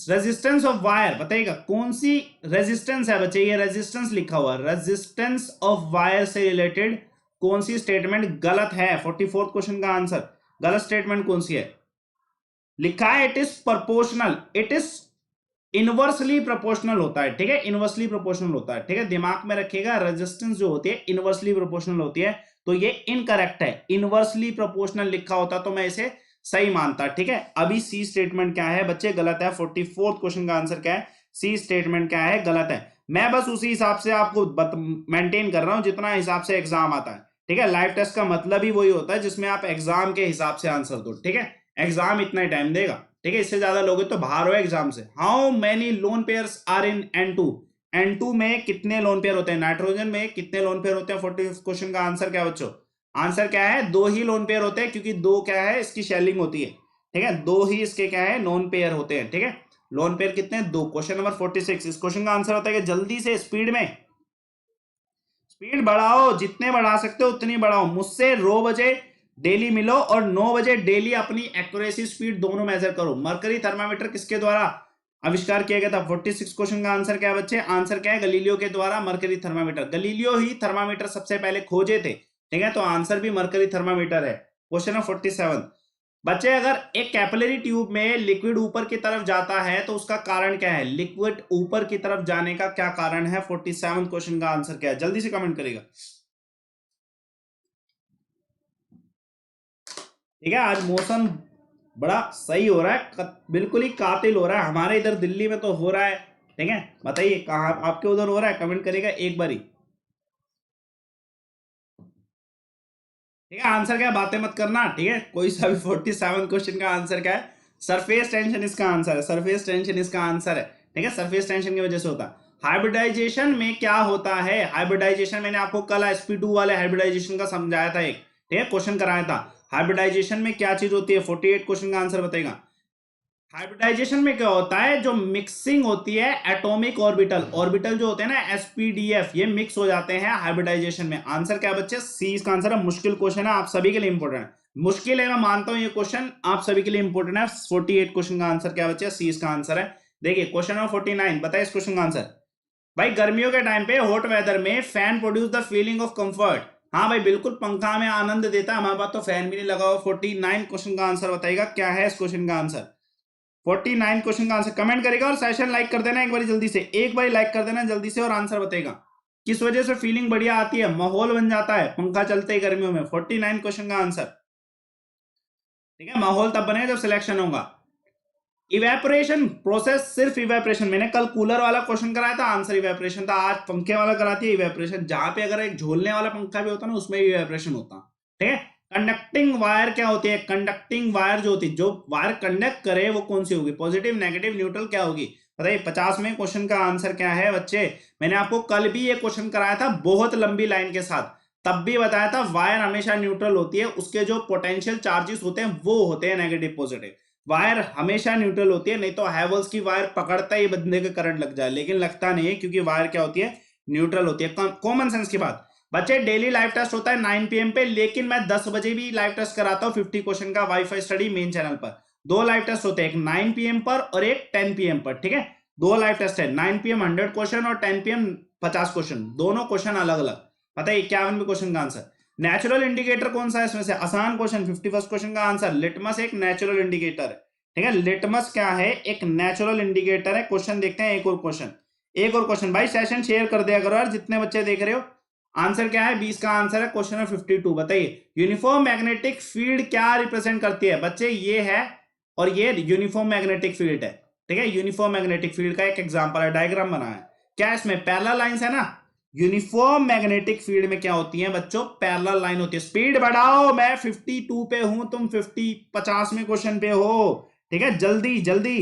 रेजिस्टेंस ऑफ वायर? बताइएगा कौन सी रेजिस्टेंस है बच्चे? ये रेजिस्टेंस लिखा हुआ है, रेजिस्टेंस ऑफ वायर से रिलेटेड कौन सी स्टेटमेंट गलत है? 44th क्वेश्चन का आंसर, गलत स्टेटमेंट कौन सी है? लिखा है it is proportional, it is inversely proportional होता है, ठीक है। इनवर्सली प्रोपोर्शनल होता है, ठीक है, दिमाग में रखिएगा। रेजिस्टेंस जो होती है इनवर्सली प्रोपोर्शनल होती है, तो ये इनकरेक्ट है। इनवर्सली प्रोपोर्शनल लिखा होता तो मैं इसे सही मानता, ठीक है। अभी सी स्टेटमेंट क्या है बच्चे? गलत है। 44th क्वेश्चन का आंसर क्या है? सी स्टेटमेंट क्या है? गलत है। मैं बस उसी हिसाब से आपको मेंटेन कर रहा हूं जितना हिसाब से एग्जाम आता है, ठीक है। लाइव टेस्ट का मतलब ही वही होता है जिसमें आप एग्जाम के हिसाब से आंसर दो, ठीक है। एग्जाम इतना ही टाइम देगा, ठीक है, इससे ज्यादा लोगे तो बाहर हो एग्जाम से। How many lone pairs are in N2? N2 में कितने लोन पेयर होते हैं, नाइट्रोजन में कितने लोन पेयर होते हैं? 45 क्वेश्चन का आंसर क्या बच्चों? आंसर क्या है? दो ही लोन पेयर होते हैं, क्योंकि दो क्या है, इसकी शेलिंग होती है, ठीक है। दो ही इसके क्या है, लोन पेयर होते हैं, ठीक है। लोन पेयर कितने हैं? दो। क्वेश्चन नंबर 46, इस क्वेश्चन का आंसर होता है कि जल्दी से स्पीड में, स्पीड बढ़ाओ, जितने बढ़ा सकते हो उतनी बढ़ाओ। मुझसे 9 बजे डेली मिलो और 9 बजे डेली अपनी एक्यूरेसी स्पीड दोनों मेजर करो। मरकरी थर्मामीटर किसके द्वारा आविष्कार किया गया था? 46 क्वेश्चन का आंसर क्या है बच्चे? आंसर क्या है? गलीलियो के द्वारा मरकरी थर्मामीटर। गलीलियो ही थर्मामीटर सबसे पहले खोजे थे, ठीक है, तो आंसर भी मरकरी थर्मामीटर है। क्वेश्चन नंबर 47, बच्चे अगर एक कैपिलरी ट्यूब में लिक्विड ऊपर की तरफ जाता है तो उसका कारण क्या है? लिक्विड ऊपर की तरफ जाने का क्या कारण है? 47 क्वेश्चन का आंसर क्या है? जल्दी से कमेंट करेगा, ठीक है। आज मौसम बड़ा सही हो रहा है, बिल्कुल ही कातिल हो रहा है। हमारे इधर दिल्ली में तो हो रहा है, ठीक है। बताइए कहाँ आपके उधर हो रहा है? कमेंट करेगा एक बारी, ठीक है। आंसर क्या है? बातें मत करना, ठीक है। कोई सा भी 47 क्वेश्चन का आंसर क्या है? सरफेस टेंशन इसका आंसर है, सरफेस टेंशन इसका आंसर है, ठीक है। सरफेस टेंशन की वजह से होता है। हाइब्रिडाइजेशन में क्या होता है? हाइब्रिडाइजेशन मैंने आपको कल sp2 वाले हाइब्रिडाइजेशन का समझाया था, एक, ठीक है, क्वेश्चन कराया था। हाइब्रिडाइजेशन में क्या चीज होती है? 48 क्वेश्चन का आंसर बताएगा। हाइब्रिडाइजेशन में क्या होता है? जो मिक्सिंग होती है एटॉमिक ऑर्बिटल, ऑर्बिटल जो होते हैं ना sp-df, ये मिक्स हो जाते हैं हाइब्रिडाइजेशन में। आंसर क्या बच्चे? सी इसका आंसर है। मुश्किल क्वेश्चन है, आप सभी के लिए इंपॉर्टेंट है। मुश्किल है, मैं मानता हूं ये क्वेश्चन आप सभी के लिए इंपॉर्टेंट है। 48 क्वेश्चन का आंसर क्या बच्चे? सी इसका आंसर है। देखिए क्वेश्चन नंबर 49, बताइए इस क्वेश्चन का आंसर। भाई गर्मियों के टाइम पे हॉट वेदर में fan produce the feeling of comfort. हाँ भाई बिल्कुल, पंखा में आनंद देता है, हमारे पास तो फैन भी नहीं लगा हुआ। 49 क्वेश्चन का आंसर बताइएगा क्या है इस क्वेश्चन का आंसर? 49 क्वेश्चन का आंसर कमेंट करेगा और सेशन लाइक कर देना एक बार जल्दी से, एक बार लाइक कर देना जल्दी से और आंसर बताएगा। किस वजह से फीलिंग बढ़िया आती है, माहौल बन जाता है पंखा चलते ही गर्मियों में? 49 क्वेश्चन का आंसर, ठीक है। माहौल तब बनेगा जब सिलेक्शन होगा। इवेपोरेशन प्रोसेस, सिर्फ इवेपोरेशन, मैंने कल कूलर वाला क्वेश्चन कराया था, आंसर इवेपोरेशन था। आज पंखे वाला कराती है इवेपोरेशन, जहां पे अगर एक झोलने वाला पंखा भी होता ना उसमें भी इवेपोरेशन होता, ठीक है। कंडक्टिंग वायर क्या होती है? कंडक्टिंग वायर जो होती है, जो वायर कंडक्ट करे वो कौन सी होगी? पॉजिटिव, नेगेटिव, न्यूट्रल, क्या होगी? बताइए 50वें क्वेश्चन का आंसर क्या है बच्चे? मैंने आपको कल भी ये क्वेश्चन कराया था बहुत लंबी लाइन के साथ, तब भी बताया था वायर हमेशा न्यूट्रल होती है, उसके जो पोटेंशियल चार्जेस होते हैं वो होते हैं नेगेटिव पॉजिटिव। वायर हमेशा न्यूट्रल होती है, नहीं तो हैवल्स की वायर पकड़ता ही बंदे का करंट लग जाए, लेकिन लगता नहीं है क्योंकि वायर क्या होती है? न्यूट्रल होती है। कॉमन सेंस की बात। बच्चे डेली लाइव टेस्ट होता है 9 PM पे, लेकिन मैं 10 बजे भी लाइव टेस्ट कराता हूँ 50 क्वेश्चन का वाईफाई स्टडी मेन चैनल पर। दो लाइव टेस्ट होते हैं, एक 9 PM पर और एक 10 PM पर, ठीक है। दो लाइव टेस्ट है, 9 PM 100 क्वेश्चन और 10 PM 50 क्वेश्चन, दोनों क्वेश्चन अलग अलग। बताइए 51वें क्वेश्चन का आंसर। नेचुरल इंडिकेटर कौन सा है इसमें से? आसान क्वेश्चन, 51st क्वेश्चन का आंसर। लिटमस एक नेचुरल इंडिकेटर है, ठीक है। लिटमस क्या है? एक नेचुरल इंडिकेटर है। क्वेश्चन देखते हैं, एक और क्वेश्चन, एक और क्वेश्चन। भाई सेशन शेयर कर दिया करो यार, जितने बच्चे देख रहे हो। आंसर क्या है? 20 का आंसर है क्वेश्चन नंबर 52। बताइए यूनिफॉर्म मैग्नेटिक फील्ड क्या रिप्रेजेंट करती है? बच्चे ये है और ये यूनिफॉर्म मैग्नेटिक फील्ड है, ठीक है। यूनिफॉर्म मैग्नेटिक फील्ड का एक एग्जांपल है, डायग्राम बना है। क्या इसमें पैरेलल लाइंस है ना? यूनिफॉर्म मैग्नेटिक फील्ड में क्या होती है बच्चों? पैरेलल लाइन होती है। स्पीड बढ़ाओ, मैं 52 पे हूं, तुम 50 में क्वेश्चन पे हो, ठीक है। जल्दी जल्दी,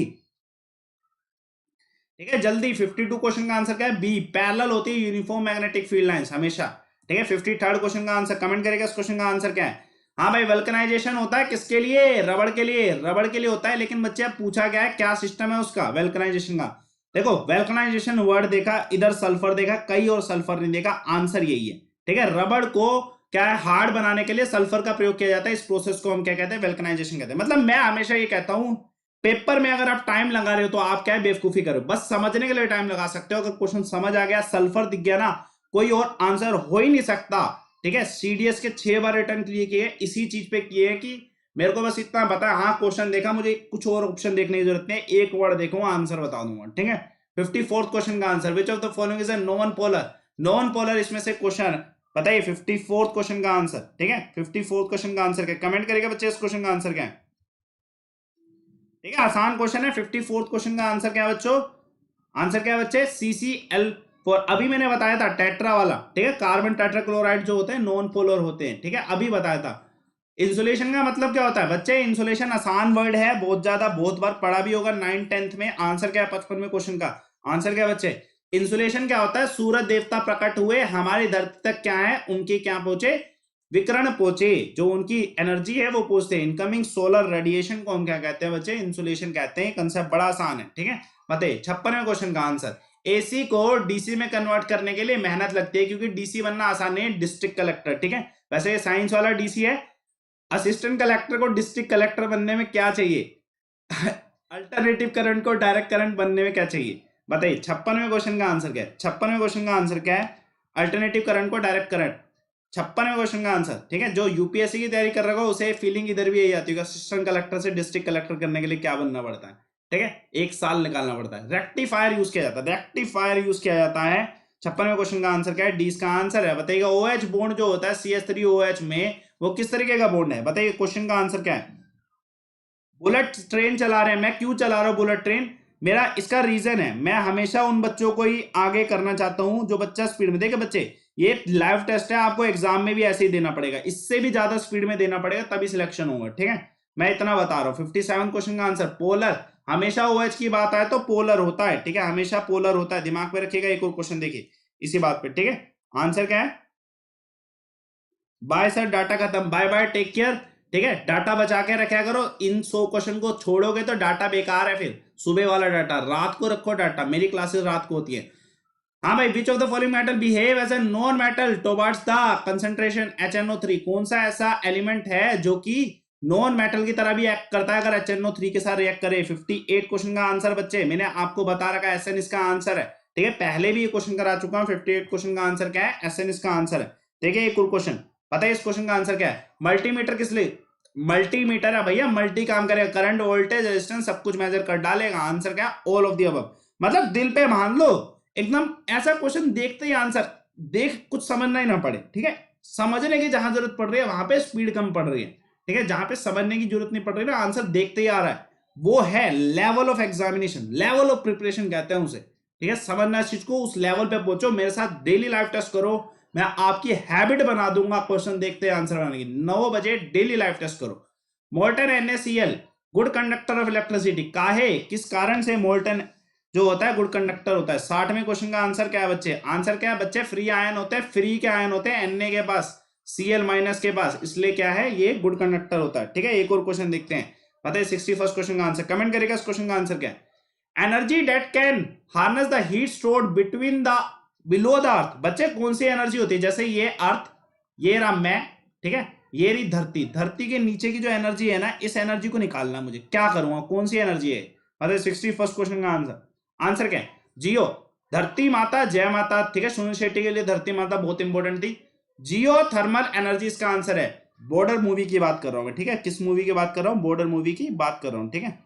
ठीक है जल्दी। 52 क्वेश्चन का आंसर क्या है? बी, पैरेलल होती है यूनिफॉर्म मैग्नेटिक फील्ड लाइंस हमेशा, ठीक है। 53rd क्वेश्चन का आंसर कमेंट करेगा, इस क्वेश्चन का आंसर क्या है? हाँ भाई, वल्कनाइजेशन होता है किसके लिए? रबड़ के लिए, रबड़ के लिए होता है। लेकिन बच्चे पूछा गया है क्या सिस्टम है उसका वल्कनाइजेशन का। देखो वल्कनाइजेशन वर्ड देखा, इधर सल्फर देखा, कई और सल्फर नहीं देखा, आंसर यही है, ठीक है। रबड़ को क्या है, हार्ड बनाने के लिए सल्फर का प्रयोग किया जाता है। इस प्रोसेस को हम क्या कहते हैं? वल्कनाइजेशन कहते हैं। मतलब मैं हमेशा ये कहता हूं, पेपर में अगर आप टाइम लगा रहे हो तो आप क्या है, बेवकूफी करो। बस समझने के लिए टाइम लगा सकते हो। अगर क्वेश्चन समझ आ गया, सल्फर दिख गया ना, कोई और आंसर हो ही नहीं सकता, ठीक है। सीडीएस के 6 बार रिटर्न क्लियर किए, इसी चीज पे किए कि मेरे को बस इतना पता है, हाँ क्वेश्चन देखा, मुझे कुछ और ऑप्शन देखने की जरूरत नहीं है, एक वर्ड देखूंगा आंसर बता दूंगा, ठीक है। 54th क्वेश्चन का answer, which of the following is a non polar? Non polar इसमें से क्वेश्चन बताइए। 54th क्वेश्चन का आंसर, ठीक है। 54th क्वेश्चन का आंसर क्या? कमेंट करेगा बच्चे इस क्वेश्चन का आंसर क्या है, ठीक है। आसान क्वेश्चन है। 54th क्वेश्चन का आंसर क्या है बच्चों? आंसर क्या है बच्चे? CCl फॉर अभी मैंने बताया था टेट्रा वाला, ठीक है, कार्बन टेट्राक्लोराइड जो होते हैं नॉन पोलर होते हैं, ठीक है, अभी बताया था। इंसुलेशन का मतलब क्या होता है बच्चे? इंसुलेशन आसान वर्ड है, बहुत ज्यादा, बहुत बार पढ़ा भी होगा 9th-10th में। आंसर क्या है 55वें क्वेश्चन का? आंसर क्या है बच्चे? इंसुलेशन क्या होता है? सूरज देवता प्रकट हुए हमारी धरती तक, क्या है उनकी, क्या पहुंचे? विकिरण पहुंचे, जो उनकी एनर्जी है वो पहुंचते हैं। इनकमिंग सोलर रेडिएशन को हम क्या कहते हैं बच्चे? इंसुलेशन कहते हैं। कंसेप्ट बड़ा आसान है, ठीक है। बताइए 56वें क्वेश्चन का आंसर। एसी को डीसी में कन्वर्ट करने के लिए मेहनत लगती है, क्योंकि डीसी बनना आसान नहीं है, डिस्ट्रिक्ट कलेक्टर, ठीक है। वैसे ये साइंस वाला डीसी है। असिस्टेंट कलेक्टर को डिस्ट्रिक्ट कलेक्टर बनने में क्या चाहिए? अल्टरनेटिव करंट को डायरेक्ट करंट बनने में क्या चाहिए? बताइए 56वें क्वेश्चन का आंसर क्या है? 56वें क्वेश्चन का आंसर क्या है? अल्टरनेटिव करंट को डायरेक्ट करंट। 56वें क्वेश्चन का आंसर, ठीक है। जो यूपीएससी की तैयारी कर रहा होगा उसे फीलिंग इधर भी यही आती होगी, असिस्टेंट कलेक्टर से डिस्ट्रिक्ट कलेक्टर करने के लिए क्या बनना पड़ता है, ठीक है, 1 साल निकालना पड़ता है। रेक्टिफायर यूज किया जाता है, रेक्टिफायर यूज किया जाता है। 56वें क्वेश्चन का आंसर क्या है? डी इसका आंसर है। बताइएगा OH बॉन्ड जो होता है CH3OH में, वो किस तरीके का बॉन्ड है? बताइए क्वेश्चन का आंसर क्या है? बुलेट ट्रेन चला रहे हैं, मैं क्यों चला रहा हूं बुलेट ट्रेन? मेरा इसका रीजन है, मैं हमेशा उन बच्चों को ही आगे करना चाहता हूं जो बच्चा स्पीड में। देखिए बच्चे, ये लाइव टेस्ट है, आपको एग्जाम में भी ऐसे ही देना पड़ेगा, इससे भी ज्यादा स्पीड में देना पड़ेगा तभी सिलेक्शन होगा, ठीक है। मैं इतना बता रहा हूं। 57 क्वेश्चन का आंसर पोलर। हमेशा OH की बात आए तो पोलर होता है, ठीक है, हमेशा पोलर होता है, दिमाग में रखिएगा। एक और क्वेश्चन देखिए इसी बात पे, ठीक है। आंसर क्या है? बाय सर, डाटा खत्म, बाय बाय, टेक केयर, ठीक है। डाटा बचा के रखा करो, इन 100 क्वेश्चन को छोड़ोगे तो डाटा बेकार है। फिर सुबह वाला डाटा रात को रखो, डाटा, मेरी क्लासेस रात को होती है। हाँ भाई, which of the following metal behave as a non metal towards the concentration HNO3? कौन सा ऐसा एलिमेंट है जो कि नॉन मेटल की तरह भी एक्ट करता है अगर HNO3 के साथ रिएक्ट करे? 58 क्वेश्चन का आंसर बच्चे, मैंने आपको बता रखा है SN इसका आंसर है, ठीक है, पहले भी ये क्वेश्चन करा चुका हूं। 58 क्वेश्चन का आंसर क्या है? SN इसका आंसर है, ठीक है। एक और क्वेश्चन, पता है इस क्वेश्चन का आंसर क्या है? मल्टीमीटर किस लिए? मल्टीमीटर है भैया, मल्टी काम करेगा, करंट, वोल्टेज, रेजिस्टेंस सब कुछ मेजर कर डालेगा। आंसर क्या? All of the above. मतलब दिल पे मान लो, एकदम ऐसा क्वेश्चन देखते ही आंसर, देख कुछ समझना ही ना पड़े, ठीक है। समझने की जहां जरूरत पड़ रही है वहां पे स्पीड कम पड़ रही है, ठीक है। जहां पे समझने की जरूरत नहीं पड़ रही ना, आंसर देखते ही आ रहा है, वो है level of examination, level of preparation कहते हैं उसे, ठीक है। समझना इस चीज को, उस लेवल पे पहुंचो, मेरे साथ डेली लाइव टेस्ट करो, मैं आपकी हैबिट बना दूंगा क्वेश्चन देखते आंसर बनाने की। 9 बजे डेली लाइव टेस्ट करो। Molten NaCl good conductor of electricity, काहे, किस कारण से मोल्टन जो होता है गुड कंडक्टर होता है? 60वें क्वेश्चन का आंसर क्या है बच्चे? आंसर क्या है बच्चे? फ्री आयन होते हैं, फ्री के आयन होते हैं Na के पास, Cl- के पास, इसलिए क्या है ये गुड कंडक्टर होता है, ठीक है। एक और क्वेश्चन देखते हैं, बताइए 61st क्वेश्चन का आंसर, कमेंट करेगा इस क्वेश्चन का आंसर क्या है? Energy date can harness the heat stored between the below the earth. बच्चे कौन सी एनर्जी होती है? जैसे ये अर्थ, ये रहा मैं, ठीक है, ये रही धरती, धरती के नीचे की जो एनर्जी है ना, इस एनर्जी को निकालना मुझे, क्या करूंगा, कौन सी एनर्जी है? मतलब 61st क्वेश्चन का आंसर, आंसर क्या है? जियो, धरती माता, जय माता, ठीक है। सुनील शेट्टी के लिए धरती माता बहुत इंपॉर्टेंट थी। जियो थर्मल एनर्जी इसका आंसर है। बॉर्डर मूवी की बात कर रहा हूं मैं, ठीक है। किस मूवी की बात कर रहा हूं? बॉर्डर मूवी की बात कर रहा हूं, ठीक है।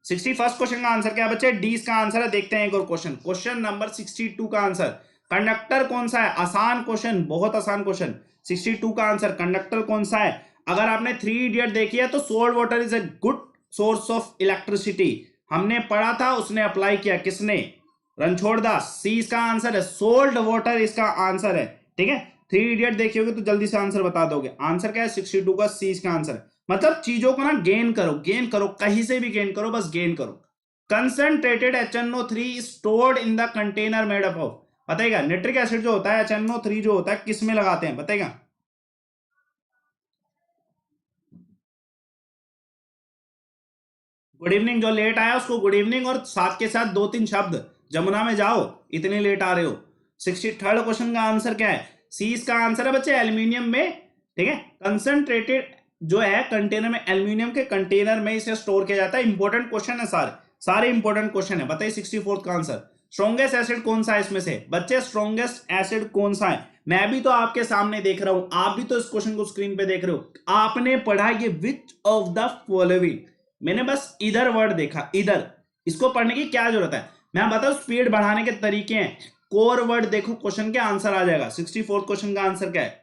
61st क्वेश्चन का आंसर क्या है बच्चे? डी इसका आंसर है। देखते हैं एक और क्वेश्चन, क्वेश्चन नंबर 62 का आंसर, कंडक्टर कौन सा है? आसान क्वेश्चन, बहुत आसान क्वेश्चन। 62 का आंसर कंडक्टर कौन सा है? अगर आपने 3 इडियट देखी है तो salt water is a good source of electricity, हमने पढ़ा था, उसने अप्लाई किया, किसने? रणछोड़ दास। सी इसका आंसर है, सोल्ट वाटर इसका आंसर है, ठीक है। 3 इडियट देखी होगी तो जल्दी से आंसर बता दोगे। आंसर क्या है? 62 का सी इसका आंसर है। मतलब चीजों को ना गेन करो, गेन करो, कहीं से भी गेन करो, बस गेन करो। Concentrated HNO3 stored in the container made up of, बताइएगा। नाइट्रिक एसिड जो होता है, HNO3 जो होता है, किस में लगाते हैं? बताइएगा। गुड इवनिंग, जो लेट आया उसको गुड इवनिंग, और साथ के साथ 2-3 शब्द, जमुना में जाओ, इतने लेट आ रहे हो। 63rd क्वेश्चन का आंसर क्या है? सी इसका आंसर है बच्चे, एल्यूमिनियम में, ठीक है। कंसंट्रेटेड जो है कंटेनर में, एल्यूमिनियम के कंटेनर में इसे स्टोर किया जाता है। इंपॉर्टेंट क्वेश्चन है, सारे सारे इंपॉर्टेंट क्वेश्चन है। बताइए 64th का आंसर। स्ट्रॉन्गेस्ट एसिड कौन सा है इसमें से? बच्चे स्ट्रॉन्गेस्ट एसिड कौन सा है? मैं भी तो आपके सामने देख रहा हूं, आप भी तो इस क्वेश्चन को स्क्रीन पे देख रहे हो। आपने पढ़ा ये विच ऑफ द फॉलोइंग, मैंने बस इधर वर्ड देखा, इधर, इसको पढ़ने की क्या जरूरत है? मैं बताऊं स्पीड बढ़ाने के तरीके हैं, कोर वर्ड देखो, क्वेश्चन के आंसर आ जाएगा। 64th क्वेश्चन का आंसर क्या है?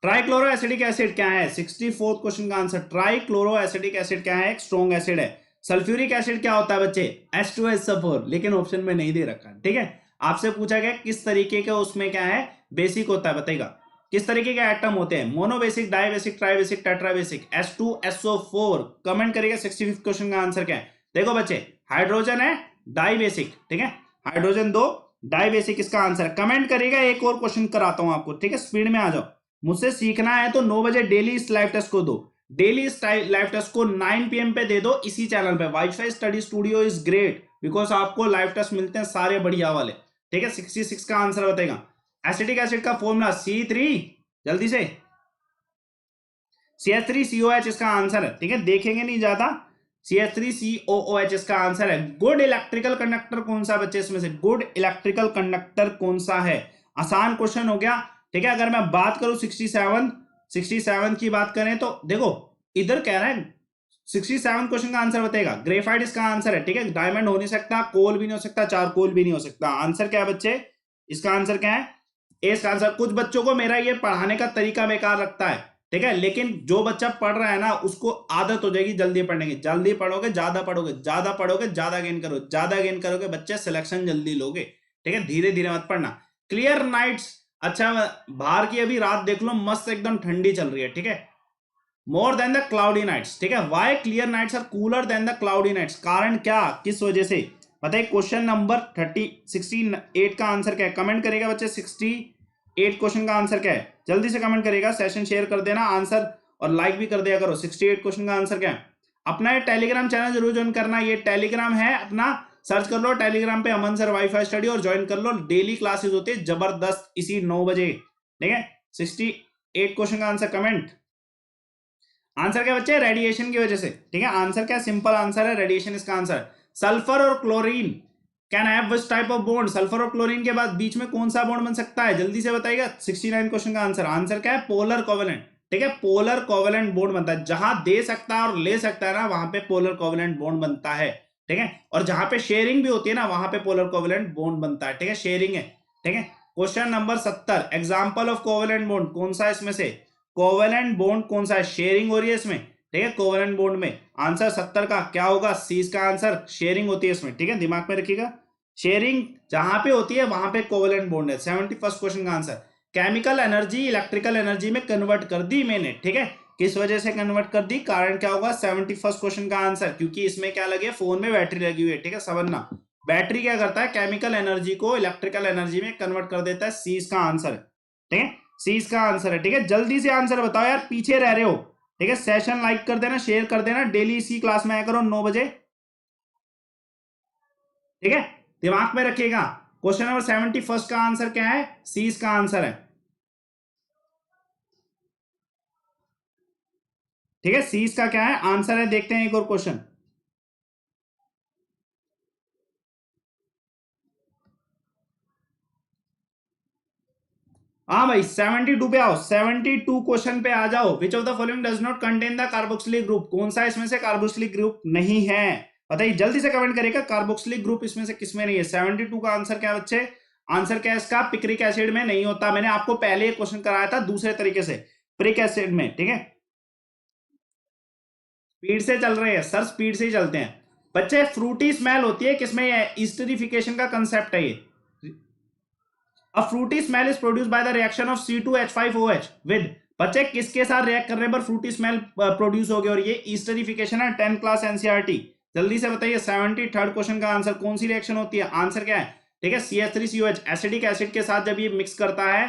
ट्राइक्लोरो एसिडिक एसिड क्या है? 64th क्वेश्चन का आंसर, ट्राइक्लोरो एसिडिक एसिड क्या है? एक स्ट्रॉन्ग एसिड है। सल्फ्यूरिक एसिड क्या होता है बच्चे? H2SO4, लेकिन ऑप्शन में नहीं दे रखा। ठीक है, आपसे पूछा गया किस तरीके का उसमें क्या है बेसिक होता है, बताइएगा किस तरीके के एटम होते हैं, monobasic, dibasic, tribasic, tetrabasic. H2SO4 comment करिएगा। 65 क्वेश्चन का आंसर क्या है? देखो बच्चे, हाइड्रोजन है डाइबेसिक, ठीक है, हाइड्रोजन 2 डाइबेसिक इसका आंसर। कमेंट करिएगा। एक और क्वेश्चन कराता हूं आपको, ठीक है, स्पीड में आ जाओ। मुझसे सीखना है तो 9 बजे डेली इस लाइव टेस्ट को दो, डेली इस लाइव टेस्ट को 9 PM पे दे दो इसी चैनल पे। Wifi study studio is great because आपको लाइव टेस्ट मिलते हैं सारे बढ़िया वाले। ठीक है, 66 का आंसर बताएगा। एसिटिक एसिड का फॉर्मूला C3, जल्दी से CH3COH इसका आंसर है। ठीक है, देखेंगे नहीं ज्यादा। CH3COOH इसका आंसर है। गुड इलेक्ट्रिकल कंडक्टर कौन सा बच्चे इसमें से? गुड इलेक्ट्रिकल कंडक्टर कौन सा है? आसान क्वेश्चन हो गया। ठीक है, अगर मैं बात करूं 67 की बात करें तो देखो इधर कह रहा है 67 क्वेश्चन का आंसर बताएगा। ग्रेफाइट इसका आंसर है। ठीक है, डायमंड हो नहीं सकता, कोल भी नहीं हो सकता, चारकोल भी नहीं हो सकता। आंसर क्या है बच्चे? इसका आंसर क्या है? ए इसका आंसर। कुछ बच्चों को मेरा ये पढ़ाने का तरीका बेकार लगता है, ठीक है, लेकिन जो बच्चा पढ़ रहा है ना उसको आदत हो जाएगी जल्दी पढ़ने की। जल्दी पढ़ोगे ज्यादा पढ़ोगे, ज्यादा पढ़ोगे ज्यादा गेन करोगे, ज्यादा गेन करोगे बच्चे सिलेक्शन जल्दी लोगे। ठीक है, धीरे धीरे मत पढ़ना। क्लियर नाइट्स, अच्छा बाहर की अभी रात देख लो, मस्त एकदम ठंडी चल रही है। ठीक है, more than the cloudy nights. ठीक है, why clear nights are cooler than the cloudy nights? कारण क्या, किस वजह से बताइए। क्वेश्चन नंबर 68 का आंसर क्या है? कमेंट करेगा बच्चे। 68 क्वेश्चन का आंसर क्या है? जल्दी से कमेंट करेगा, सेशन शेयर कर देना आंसर और लाइक भी कर दिया करो। 68 क्वेश्चन का आंसर क्या है? अपना ये टेलीग्राम चैनल जरूर ज्वाइन करना। ये टेलीग्राम है अपना, सर्च कर लो टेलीग्राम पे अमन सर वाईफाई स्टडी और ज्वाइन कर लो। डेली क्लासेस होती है जबरदस्त इसी 9 बजे। ठीक है, 68 क्वेश्चन का आंसर कमेंट। आंसर क्या बच्चे? रेडिएशन की वजह से। ठीक है, आंसर क्या? सिंपल आंसर है, रेडिएशन इसका आंसर। सल्फर और chlorine can have which type of bond? Sulphur और क्लोरीन के बाद बीच में कौन सा बॉन्ड बन सकता है? जल्दी से बताइएगा। 69 क्वेश्चन का आंसर। आंसर क्या है? Polar covalent. ठीक है, पोलर कोवेलेंट बॉन्ड बनता है। जहां दे सकता है और ले सकता है ना वहां पे पोलर कोवेलेंट बॉन्ड बनता है। ठीक है, और जहां पे शेयरिंग भी होती है ना वहां पे पोलर कोवेलेंट बॉन्ड बनता है। ठीक है, शेयरिंग है। ठीक है, question number 70, example of covalent bond कौन सा है इसमें से? कोवेलेंट बॉन्ड कौन सा है? शेयरिंग हो रही है इसमें। ठीक है, कोवेलेंट बॉन्ड में आंसर 70 का क्या होगा? सी इसका आंसर। शेयरिंग होती है इसमें। ठीक है, दिमाग में रखिएगा, शेयरिंग जहां पे होती है वहां पे कोवेलेंट बॉन्ड है। 71 क्वेश्चन का answer. Chemical energy electrical energy में कन्वर्ट कर दी मैंने। ठीक है, किस वजह से कन्वर्ट कर दी? कारण क्या होगा? 71 क्वेश्चन का आंसर, क्योंकि इसमें क्या लगे? फोन में बैटरी लगी हुई है। ठीक है, समझना, बैटरी क्या करता है? केमिकल एनर्जी को इलेक्ट्रिकल एनर्जी में कन्वर्ट कर देता है। सी इसका आंसर है। ठीक है, सी इसका आंसर है। ठीक है, जल्दी से आंसर बताओ यार, पीछे रह रहे हो। ठीक है, सेशन लाइक कर देना, शेयर कर देना, डेली इसी क्लास में आया करो 9 बजे। ठीक है, दिमाग में रखिएगा। क्वेश्चन नंबर 71 का आंसर क्या है? सी इसका आंसर है। ठीक है, सी इसका क्या है? आंसर है। देखते हैं एक और क्वेश्चन। हाँ भाई, 72 पे आओ, 72 क्वेश्चन पे आ जाओ। विच of the following does not contain the carboxylic group? कौन सा इसमें से कार्बोक्सिलिक ग्रुप नहीं है? बताइए, जल्दी से कमेंट करेगा। कार्बोक्सिलिक ग्रुप इसमें से किसमें नहीं है? 72 का आंसर क्या बच्चे? आंसर क्या है इसका? पिक्रिक एसिड में नहीं होता। मैंने आपको पहले एक क्वेश्चन कराया था दूसरे तरीके से, पिक्रिक एसिड में। ठीक है, स्पीड से चल रहे हैं सर, स्पीड से ही चलते हैं बच्चे। फ्रूटी स्मेल होती है किसमें? ईस्टरिफिकेशन का कंसेप्ट है ये। A fruity smell is produced by the reaction of C2H5OH with, बच्चे किसके साथ रिएक्ट करने पर फ्रूटी स्मेल प्रोड्यूस होगी? और ये ईस्टरिफिकेशन है, 10 क्लास एनसीईआरटी। जल्दी से बताइए 73rd क्वेश्चन का आंसर। कौन सी रिएक्शन होती है? आंसर क्या है? ठीक है, CH3COH एसिडिक एसिड के साथ जब ये मिक्स करता है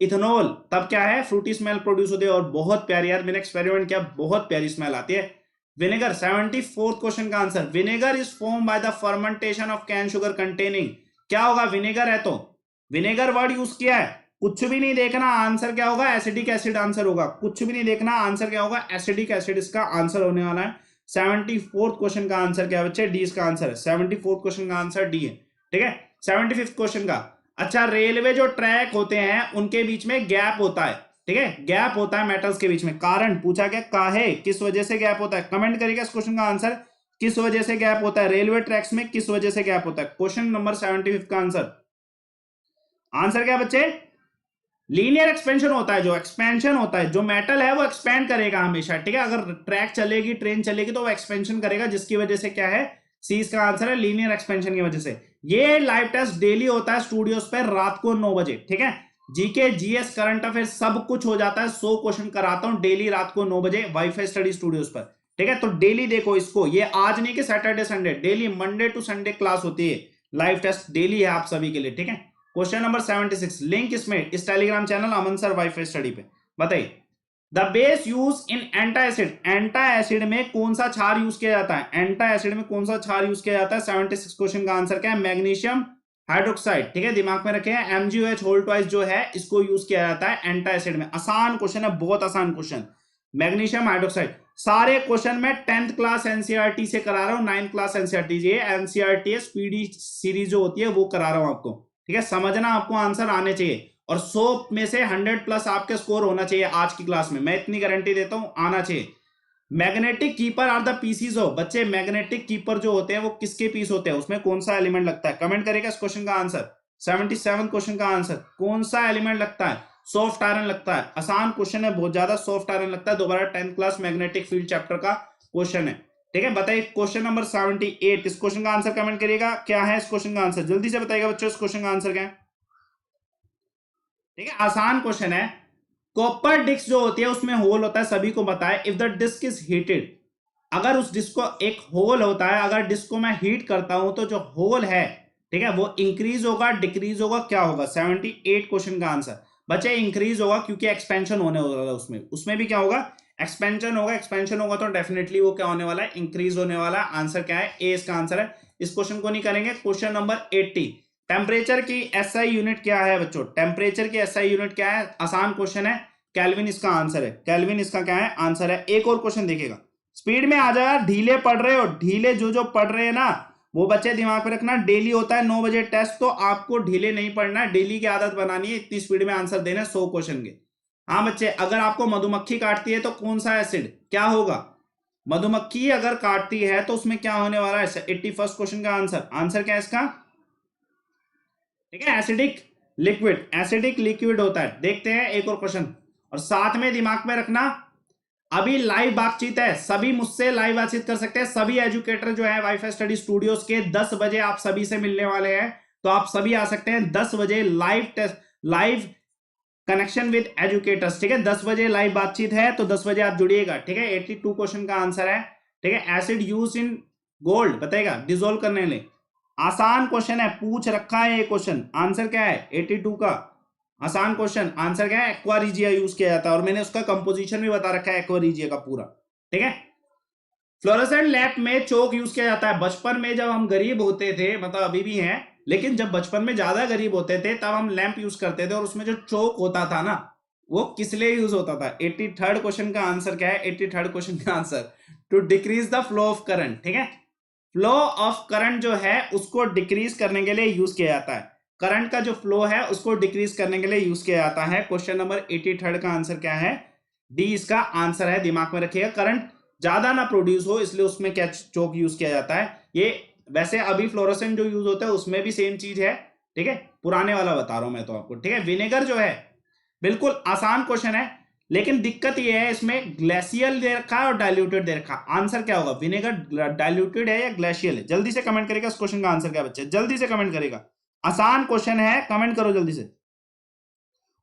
इथेनॉल, तब क्या है? फ्रूटी स्मेल प्रोड्यूस होती है। और बहुत प्यारी, यार मैंने एक्सपेरिमेंट किया, बहुत प्यारी स्मेल आती है। विनेगर, 74th क्वेश्चन का answer. Vinegar is form by the fermentation of cane sugar containing, क्या होगा? विनेगर है तो विनेगर वर्ड यूज किया है, कुछ भी नहीं देखना। आंसर क्या होगा? एसिडिक एसिड आंसर होगा। कुछ भी नहीं देखना, आंसर क्या होगा? एसिडिक एसिड इसका आंसर होने वाला है। 74th क्वेश्चन का आंसर क्या है बच्चे? डी इसका आंसर है। 74th क्वेश्चन का आंसर डी है। ठीक है, 75th क्वेश्चन का। अच्छा, रेलवे जो ट्रैक होते हैं उनके बीच में गैप होता है। ठीक है, गैप होता है मेटल्स के बीच में। कारण पूछा गया काहे, किस वजह से गैप होता है? कमेंट करिएगा इस क्वेश्चन का आंसर। किस वजह से गैप होता है रेलवे ट्रैक्स में? किस वजह से गैप होता है? क्वेश्चन नंबर 75 का आंसर। आंसर क्या बच्चे? लीनियर एक्सपेंशन होता है, जो एक्सपेंशन होता है, जो मेटल है वो एक्सपेंड करेगा हमेशा, ठीक है। अगर ट्रैक चलेगी, ट्रेन चलेगी तो वो एक्सपेंशन करेगा, जिसकी वजह से क्या है, सी इसका आंसर है, लीनियर एक्सपेंशन की वजह से। ये लाइव टेस्ट डेली होता है स्टूडियोज पर रात को 9 बजे, ठीक है। जीके, जीएस, करंट अफेयर सब कुछ हो जाता है, 100 क्वेश्चन कराता हूं डेली रात को 9 बजे वाईफाई स्टडी स्टूडियोज पर, ठीक है। तो डेली देखो इसको, ये आज नहीं कि Saturday Sunday, daily Monday to Sunday class होती है, लाइव टेस्ट डेली है आप सभी के लिए, ठीक है। क्वेश्चन नंबर 76, लिंक इसमें इस Telegram channel Aman sir wifi study पे। बताइए, the base use in antacid, antacid में कौन सा क्षार यूज किया जाता है, एंटा एसिड में कौन सा क्षार यूज किया जाता है। 76 क्वेश्चन का आंसर क्या है, मैग्नीशियम हाइड्रोक्साइड, ठीक है। दिमाग में रखें, MgOH होल ट्वाइस जो है इसको यूज किया जाता है एंटा एसिड में। आसान क्वेश्चन है, बहुत आसान क्वेश्चन, मैग्नीशियम हाइड्रोक्साइड। सारे क्वेश्चन में 10th क्लास एनसीईआरटी से करा रहा हूं, 9th क्लास एनसीईआरटी, ये एनसीईआरटी स्पीडी सीरीज जो होती है वो करा रहा हूं आपको, ठीक है। समझना, आपको आंसर आने चाहिए, और 100 में से 100+ आपके स्कोर होना चाहिए आज की क्लास में, मैं इतनी गारंटी देता हूं, आना चाहिए। Magnetic keeper are the pieces of, बच्चे मैग्नेटिक कीपर जो होते हैं वो किसके पीस होते हैं, उसमें कौन सा एलिमेंट लगता है, कमेंट करेगा इस क्वेश्चन का आंसर। 77 क्वेश्चन का आंसर, कौन सा एलिमेंट लगता है, सॉफ्ट आयरन लगता है। आसान क्वेश्चन है बहुत ज्यादा, सॉफ्ट आयरन लगता है, दोबारा 10th class magnetic field chapter का क्वेश्चन है, ठीक है। बताइए क्वेश्चन नंबर 78, इस क्वेश्चन का आंसर कमेंट करिएगा, क्या है इस क्वेश्चन का आंसर, जल्दी से बताइएगा बच्चों इस क्वेश्चन का आंसर क्या है, ठीक है। आसान क्वेश्चन है, कॉपर डिस्क जो होती है उसमें होल होता है, सभी को पता है। If the disc is heated, अगर उस डिस्क को, एक होल होता है, अगर डिस्क को मैं हीट करता हूं तो जो होल है, ठीक है, वो इंक्रीज होगा, डिक्रीज होगा, क्या होगा। 78 क्वेश्चन का आंसर बच्चे इंक्रीज होगा, क्योंकि एक्सपेंशन होने वाला है उसमें, उसमें भी क्या होगा, एक्सपेंशन होगा, एक्सपेंशन होगा तो डेफिनेटली वो क्या होने वाला है, इंक्रीज होने वाला है। आंसर क्या है, ए इसका आंसर है। इस क्वेश्चन को नहीं करेंगे। क्वेश्चन नंबर 80, टेम्परेचर की एसआई यूनिट क्या है बच्चों, टेम्परेचर की एसआई यूनिट क्या है, आसान क्वेश्चन है, केल्विन इसका आंसर है, केल्विन इसका क्या है, आंसर है। एक और क्वेश्चन देखिएगा, स्पीड में आ जाओ यार, ढीले पढ़ रहे हो, ढीले जो पढ़ रहे हैं ना वो बच्चे दिमाग में रखना, डेली होता है 9 बजे टेस्ट, तो आपको ढीले नहीं पढ़ना, डेली की आदत बनानी है, इतनी स्पीड में आंसर देना 100 क्वेश्चन के। हाँ बच्चे, अगर आपको मधुमक्खी काटती है तो कौन सा एसिड क्या होगा, मधुमक्खी अगर काटती है तो उसमें क्या होने वाला है। 81st क्वेश्चन का आंसर, आंसर क्या है इसका, ठीक है, एसिडिक लिक्विड, एसिडिक लिक्विड होता है। देखते हैं एक और क्वेश्चन, और साथ में दिमाग में रखना, अभी लाइव बातचीत है, सभी मुझसे लाइव बातचीत कर सकते हैं, सभी एजुकेटर जो है वाईफाई स्टडी स्टूडियोज के 10 बजे आप सभी से मिलने वाले हैं, तो आप सभी आ सकते हैं 10 बजे live test, live connection with educators, ठीक है। 10 बजे लाइव बातचीत है, तो 10 बजे आप जुड़िएगा, ठीक है। 82 क्वेश्चन का आंसर है, ठीक है। एसिड यूज इन गोल्ड बताएगा डिजोल्व करने के लिए, आसान क्वेश्चन है, पूछ रखा है ये क्वेश्चन, आंसर क्या है 82 का, आसान क्वेश्चन, आंसर क्या है, एक्वारीजिया यूज किया जाता है, और मैंने उसका कंपोजिशन भी बता रखा है एक्वारीजिया का पूरा, ठीक है। फ्लोरोसेंट लैंप में चोक यूज किया जाता है, बचपन में जब हम गरीब होते थे, मतलब अभी भी हैं, लेकिन जब बचपन में ज्यादा गरीब होते थे तब हम लैंप यूज करते थे, और उसमें जो चोक होता था ना वो किस लिए यूज होता था। 83rd क्वेश्चन का आंसर क्या है, 83rd क्वेश्चन का answer, to decrease the flow of current, ठीक है। फ्लो ऑफ करंट जो है उसको डिक्रीज करने के लिए यूज किया जाता है, करंट का जो फ्लो है उसको डिक्रीज करने के लिए यूज किया जाता है। क्वेश्चन नंबर 83rd का आंसर क्या है, डी इसका आंसर है, दिमाग में रखिएगा, करंट ज्यादा ना प्रोड्यूस हो इसलिए उसमें क्या चोक यूज किया जाता है। ये वैसे अभी फ्लोरोसेंट जो यूज होता है उसमें भी सेम चीज है, ठीक है, पुराने वाला बता रहा हूं मैं तो आपको, ठीक है। विनेगर जो है, बिल्कुल आसान क्वेश्चन है, लेकिन दिक्कत ये है इसमें ग्लेशियल दे रखा है और डाइल्यूटेड दे रखा है। आंसर क्या होगा, विनेगर डाइल्यूटेड है या ग्लेशियल है, जल्दी से कमेंट करेगा इस क्वेश्चन का आंसर क्या बच्चे, जल्दी से कमेंट करेगा, आसान क्वेश्चन है, कमेंट करो जल्दी से।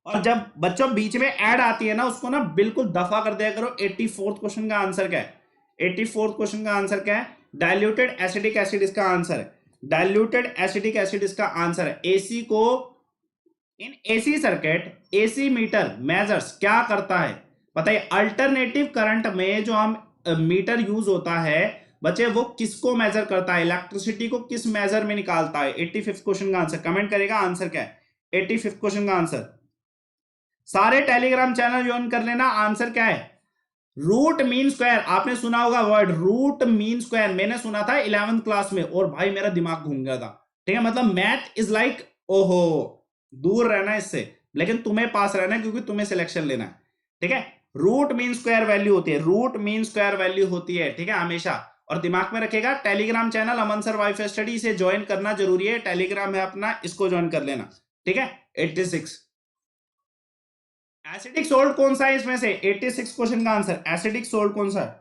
और जब बच्चों बीच में ऐड आती है ना उसको ना बिल्कुल दफा कर दिया करो। 84th क्वेश्चन का आंसर क्या है, 84th क्वेश्चन का आंसर क्या है, डाइल्यूटेड एसिडिक एसिड इसका आंसर है, डाइल्यूटेड एसिडिक एसिड इसका आंसर है। एसी को, in AC circuit, AC meter measures क्या करता है, बताइए। अल्टरनेटिव करंट में जो हम मीटर यूज होता है बच्चे, वो किसको मेजर करता है, इलेक्ट्रिसिटी को किस मेजर में निकालता है। 85th क्वेश्चन का आंसर कमेंट करेगा, आंसर क्या है 85th क्वेश्चन का आंसर। सारे टेलीग्राम चैनल ज्वाइन कर लेना, आंसर क्या है, रूट मीन स्क्वायर, आपने सुना होगा वर्ड रूट मीन स्क्वायर, मैंने सुना था 11th क्लास में, और भाई मेरा दिमाग घूम गया था, ठीक है। मतलब मैथ इज लाइक, ओहो, दूर रहना इससे, लेकिन तुम्हें पास रहना है क्योंकि तुम्हें सिलेक्शन लेना है, ठीक है। रूट मीन स्क्वायर वैल्यू होती है, रूट मीन स्क्वायर वैल्यू होती है, ठीक है, हमेशा। और दिमाग में रखेगा Telegram channel Aman sir wifi study से ज्वाइन करना जरूरी है, टेलीग्राम है अपना, इसको ज्वाइन कर लेना, ठीक है। 86 एसिडिक सोल्ट कौन सा है इसमें से? 86 क्वेश्चन का आंसर, एसिडिक सोल्ट कौन सा है?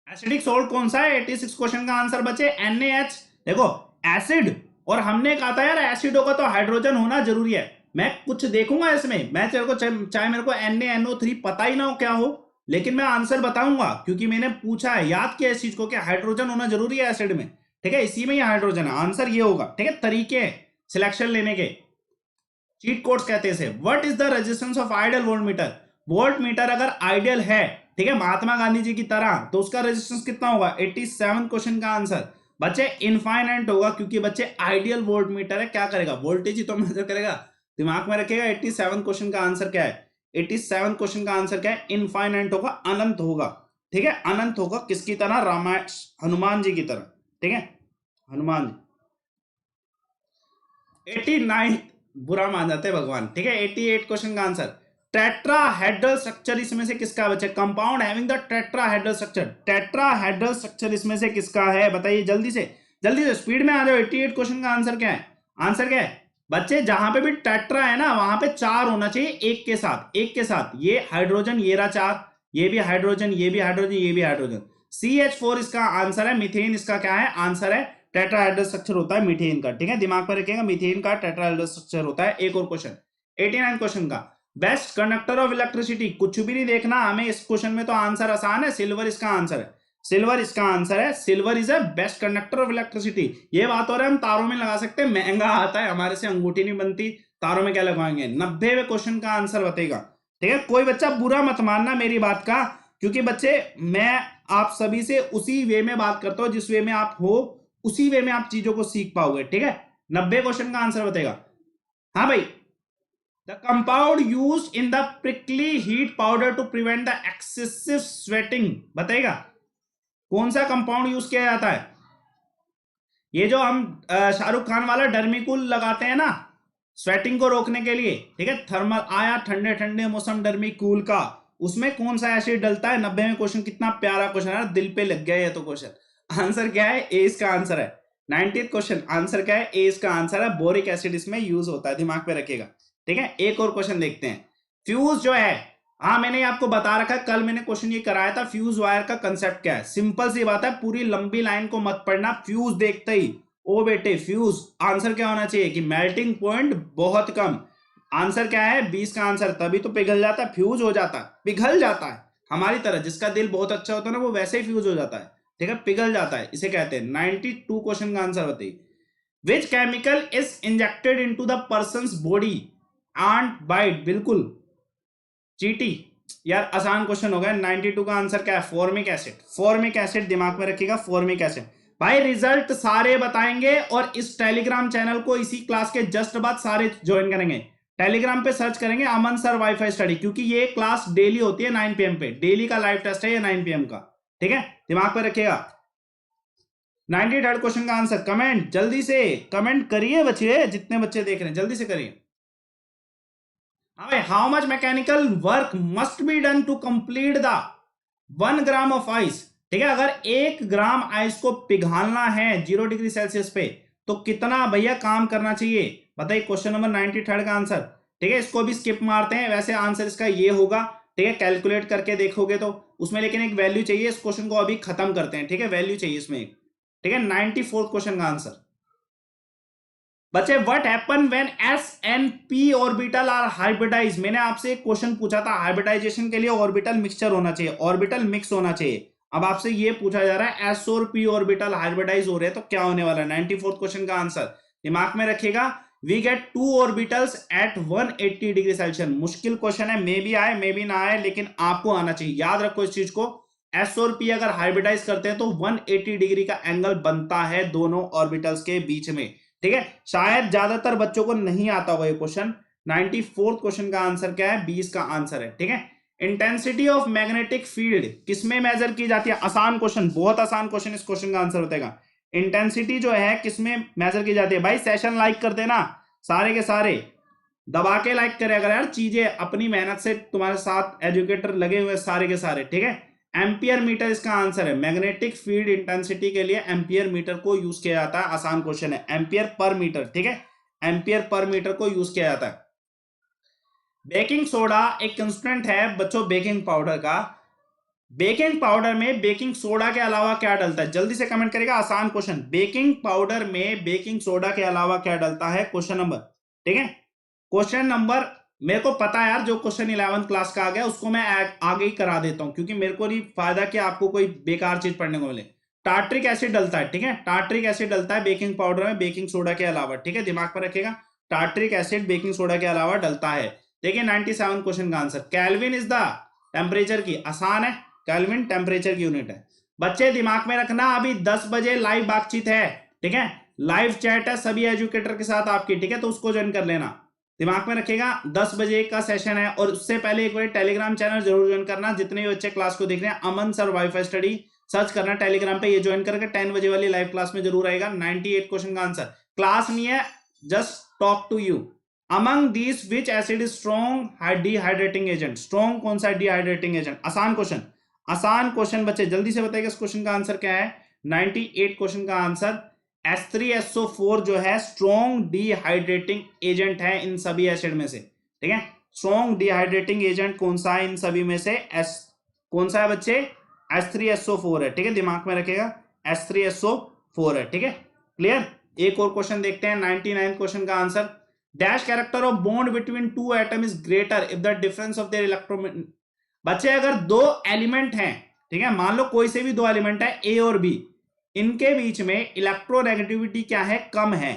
एसिडिक सोल्ट कौन सा है? 86 क्वेश्चन का आंसर बचे NaH। देखो एसिड, और हमने कहा था यार एसिड होगा तो हाइड्रोजन होना जरूरी है। मैं कुछ देखूंगा इसमें, मैं तेरे को चाहे मेरे को NaNO3 पता ही ना हो क्या हो, लेकिन मैं आंसर बताऊंगा क्योंकि मैंने पूछा है, याद किया इस चीज को कि हाइड्रोजन होना जरूरी है एसिड में। ठीक है, इसी में ही हाइड्रोजन है, आंसर ये होगा। ठीक है, तरीके सिलेक्शन लेने के, चीट कोड्स कहते हैं इसे। What is the resistance of ideal volt meter? Volt meter अगर आइडियल है, ठीक है, महात्मा गांधी जी की तरह, तो उसका रेजिस्टेंस कितना होगा? 87 क्वेश्चन का आंसर बच्चे इनफाइनाइट होगा, क्योंकि बच्चे आइडियल वोल्ट मीटर है, क्या करेगा? वोल्टेज ही तो मेजर करेगा। दिमाग में रखेगा 87 क्वेश्चन का आंसर क्या है? 87 क्वेश्चन का आंसर क्या है? इनफाइनाइट होगा, अनंत होगा। ठीक है, अनंत होगा, किसकी तरह? रामायण, हनुमान जी की तरह। ठीक है, हनुमान जी। 89 बुरा मान जाते हैं भगवान। ठीक है, 88 क्वेश्चन का आंसर, टेट्राहेड्रल स्ट्रक्चर इसमें से किसका बच्चे? Compound having the tetrahedral structure, tetrahedral structure इसमें से किसका है? बताइए जल्दी से, जल्दी से, स्पीड में आ जाओ। 88 क्वेश्चन का आंसर क्या है? आंसर क्या है बच्चे? जहां पे भी टेट्रा है ना, वहां पे चार होना चाहिए एक के साथ, एक के साथ। ये हाइड्रोजन, ये रहा चार, ये भी हाइड्रोजन, ये भी हाइड्रोजन, ये भी हाइड्रोजन। CH4 इसका आंसर है। मीथेन इसका क्या है? आंसर है टेट्राहेड्रल स्ट्रक्चर होता है मीथेन का। ठीक है, दिमाग पर रखिएगा, मीथेन का टेट्राहेड्रल स्ट्रक्चर होता है। एक और क्वेश्चन, 89 क्वेश्चन का, बेस्ट कंडक्टर ऑफ इलेक्ट्रिसिटी। कुछ भी नहीं देखना हमें इस क्वेश्चन में, तो आंसर आसान है, सिल्वर इसका आंसर है। सिल्वर इसका आंसर है, silver is a best conductor of electricity. ये बात हो रहा है, हम तारों में लगा सकते हैं, महंगा आता है, हमारे से अंगूठी नहीं बनती, तारों में क्या लगवाएंगे? 90वें क्वेश्चन का आंसर बताएगा। ठीक है, कोई बच्चा बुरा मत मानना मेरी बात का, क्योंकि बच्चे मैं आप सभी से उसी वे में बात करता हूं जिस वे में आप हो, उसी वे में आप चीजों को सीख पाओगे। ठीक है, 90 क्वेश्चन का आंसर बताएगा। हाँ भाई, the compound use in the prickly heat powder to prevent the excessive sweating, बताएगा कौन सा कंपाउंड यूज किया जाता है? ये जो हम शाहरुख खान वाला डर्मिकूल लगाते हैं ना, स्वेटिंग को रोकने के लिए। ठीक है, थर्मल आया ठंडे ठंडे मौसम डर्मिकूल का, उसमें कौन सा एसिड डलता है? 90 में क्वेश्चन, कितना प्यारा क्वेश्चन है, दिल पे लग गया ये तो क्वेश्चन। आंसर क्या है? ए इसका आंसर है। 90th क्वेश्चन, आंसर क्या है? ए इसका आंसर है, बोरिक एसिड इसमें यूज होता है, दिमाग पे रखिएगा। ठीक है, एक और क्वेश्चन देखते हैं। फ्यूज जो है, हाँ मैंने आपको बता रखा, कल मैंने क्वेश्चन ये कराया था, फ्यूज वायर का कंसेप्ट क्या है। सिंपल सी बात है, पूरी लंबी लाइन को मत पढ़ना, फ्यूज देखते ही ओ बेटे फ्यूज, आंसर क्या होना चाहिए कि मेल्टिंग पॉइंट बहुत कम। आंसर क्या है? 20 का आंसर, तभी तो पिघल जाता है, फ्यूज हो जाता है, पिघल जाता है, हमारी तरह, जिसका दिल बहुत अच्छा होता है ना, वो वैसे ही फ्यूज हो जाता है। ठीक है, पिघल जाता है, इसे कहते हैं। 92 क्वेश्चन का आंसर बताइए, which chemical is injected into the person's body and bite? बिल्कुल चीटी, यार आसान क्वेश्चन हो गया। 92 का आंसर क्या है? फॉर्मिक एसिड, फॉर्मिक एसिड, दिमाग में रखिएगा, फॉर्मिक एसिड। भाई रिजल्ट सारे बताएंगे, और इस टेलीग्राम चैनल को इसी क्लास के जस्ट बाद सारे ज्वाइन करेंगे। टेलीग्राम पे सर्च करेंगे अमन सर वाईफाई स्टडी, क्योंकि ये क्लास डेली होती है 9 PM पे, डेली का लाइव टेस्ट है ये 9 PM का। ठीक है, दिमाग पे रखिएगा। 93rd क्वेश्चन का आंसर, कमेंट जल्दी से, कमेंट करिए बच्चे, जितने बच्चे देख रहे हैं जल्दी से करिए। How much mechanical work must be done to complete the 1 gram of ice? ठीक है, अगर 1 ग्राम आइस को पिघालना है 0 डिग्री सेल्सियस पे, तो कितना भैया काम करना चाहिए? बताइए, क्वेश्चन नंबर 93rd का आंसर। ठीक है, इसको भी स्किप मारते हैं, वैसे आंसर इसका ये होगा। ठीक है, कैलकुलेट करके देखोगे तो उसमें, लेकिन एक वैल्यू चाहिए, इस क्वेश्चन को अभी खत्म करते हैं। ठीक है, वैल्यू चाहिए इसमें एक। ठीक है, 94th क्वेश्चन का आंसर बच्चे, what happen when S and P orbital are hybridize? मैंने आपसे एक क्वेश्चन पूछा था, हाइब्रिडाइजेशन के लिए ऑर्बिटल मिक्सचर होना चाहिए, ऑर्बिटल मिक्स होना चाहिए। अब आपसे ये पूछा जा रहा है S और P ऑर्बिटल हाइब्रिडाइज हो रहे हैं तो क्या होने वाला है? 94th क्वेश्चन का आंसर दिमाग में रखिएगा, we get 2 orbitals at 180 degree Celsius. मुश्किल क्वेश्चन है, मे भी आए मे भी ना आए, लेकिन आपको आना चाहिए, याद रखो इस चीज को। S और P अगर हाइब्रिडाइज करते हैं तो 180 डिग्री का एंगल बनता है दोनों ऑर्बिटल्स के बीच में। ठीक है, शायद ज्यादातर बच्चों को नहीं आता होगा ये क्वेश्चन। 94th क्वेश्चन का आंसर क्या है? 20 का आंसर है। ठीक है, इंटेंसिटी ऑफ मैग्नेटिक फील्ड किसमें मेजर की जाती है? आसान क्वेश्चन, बहुत आसान क्वेश्चन, इस क्वेश्चन का आंसर बताएगा। इंटेंसिटी जो है किसमें मेजर की जाती है? भाई सेशन लाइक कर देना, सारे के सारे दबा के लाइक करे, अगर यार चीजें अपनी मेहनत से तुम्हारे साथ एजुकेटर लगे हुए सारे के सारे। ठीक है, एम्पियर मीटर इसका आंसर है। मैग्नेटिक फील्ड इंटेंसिटी के लिए एम्पियर मीटर को यूज किया जाता है। आसान क्वेश्चन है, एम्पियर पर मीटर, ठीक है, एम्पियर पर मीटर को यूज किया जाता है। बेकिंग सोडा एक कंस्टेंट है बच्चों बेकिंग पाउडर का। बेकिंग पाउडर में बेकिंग सोडा के अलावा क्या डलता है, जल्दी से कमेंट करेगा। आसान क्वेश्चन, बेकिंग पाउडर में बेकिंग सोडा के अलावा क्या डलता है, क्वेश्चन नंबर, ठीक है। क्वेश्चन नंबर मेरे को पता है यार, जो क्वेश्चन 11th क्लास का आ गया उसको मैं आगे ही करा देता हूं, क्योंकि मेरे को नहीं फायदा कि आपको कोई बेकार चीज पढ़ने को मिले। टार्ट्रिक एसिड डलता है, ठीक है, टार्ट्रिक एसिड डलता है बेकिंग पाउडर में बेकिंग सोडा के अलावा, ठीक है, दिमाग पर रखिएगा। टार्ट्रिक एसिड बेकिंग सोडा के अलावा डलता है। देखिए 97 क्वेश्चन का answer, kelvin is the temperature की, आसान है, केल्विन टेम्परेचर की यूनिट है। बच्चे दिमाग में रखना, अभी 10 बजे लाइव बातचीत है, ठीक है, लाइव चैट है सभी एजुकेटर के साथ आपकी, ठीक है, तो उसको ज्वाइन कर लेना, दिमाग में रखिएगा। 10 बजे का सेशन है, और उससे पहले एक बार टेलीग्राम चैनल जरूर ज्वाइन करना। जितने भी बच्चे क्लास को देख रहे हैं, अमन सर वाईफाई स्टडी सर्च करना टेलीग्राम पे, ये ज्वाइन करके 10 बजे वाली लाइव क्लास में जरूर आएगा। 98 क्वेश्चन का आंसर, क्लास नहीं है, just talk to you. Among this which acid is strong dehydrating agent, strong कौन सा डिहाइड्रेटिंग एजेंट, आसान क्वेश्चन, आसान क्वेश्चन बच्चे जल्दी से बताइएगा इस क्वेश्चन का आंसर क्या है। 98 क्वेश्चन का आंसर H3SO4 जो है स्ट्रॉन्ग डिहाइड्रेटिंग एजेंट है इन सभी एसिड में से, ठीक है। स्ट्रॉन्ग डिहाइड्रेटिंग एजेंट कौन सा है इन सभी में से, कौन सा है बच्चे, H3SO4 है, ठीक है, दिमाग में रखेगा, H3SO4 है, ठीक है, क्लियर। एक और क्वेश्चन देखते हैं, 99 क्वेश्चन का answer, dash character of bond between two atom is greater if the difference of their electro, बच्चे अगर दो एलिमेंट हैं, ठीक है, मान लो कोई से भी दो एलिमेंट है ए और बी, इनके बीच में इलेक्ट्रोनेगेटिविटी क्या है, कम है,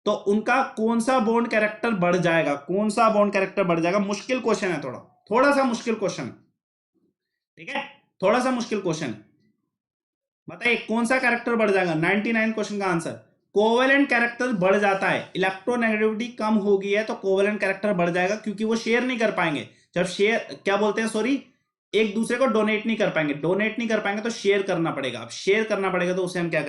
तो उनका कौन सा बॉन्ड कैरेक्टर बढ़ जाएगा, कौन सा बॉन्ड कैरेक्टर बढ़ जाएगा। मुश्किल क्वेश्चन है, थोड़ा थोड़ा सा मुश्किल क्वेश्चन, ठीक है, थोड़ा सा मुश्किल क्वेश्चन, बताइए कौन सा कैरेक्टर बढ़ जाएगा। 99 क्वेश्चन का आंसर, कोवेलेंट कैरेक्टर बढ़ जाता है, इलेक्ट्रोनेगेटिविटी कम होगी है तो कोवेलेंट कैरेक्टर बढ़ जाएगा, क्योंकि वो शेयर नहीं कर पाएंगे, जब शेयर क्या बोलते हैं, सॉरी, एक दूसरे को डोनेट नहीं कर पाएंगे, डोनेट नहीं कर पाएंगे तो शेयर करना पड़ेगा, अब शेयर करना पड़ेगा तो उसे हम क्या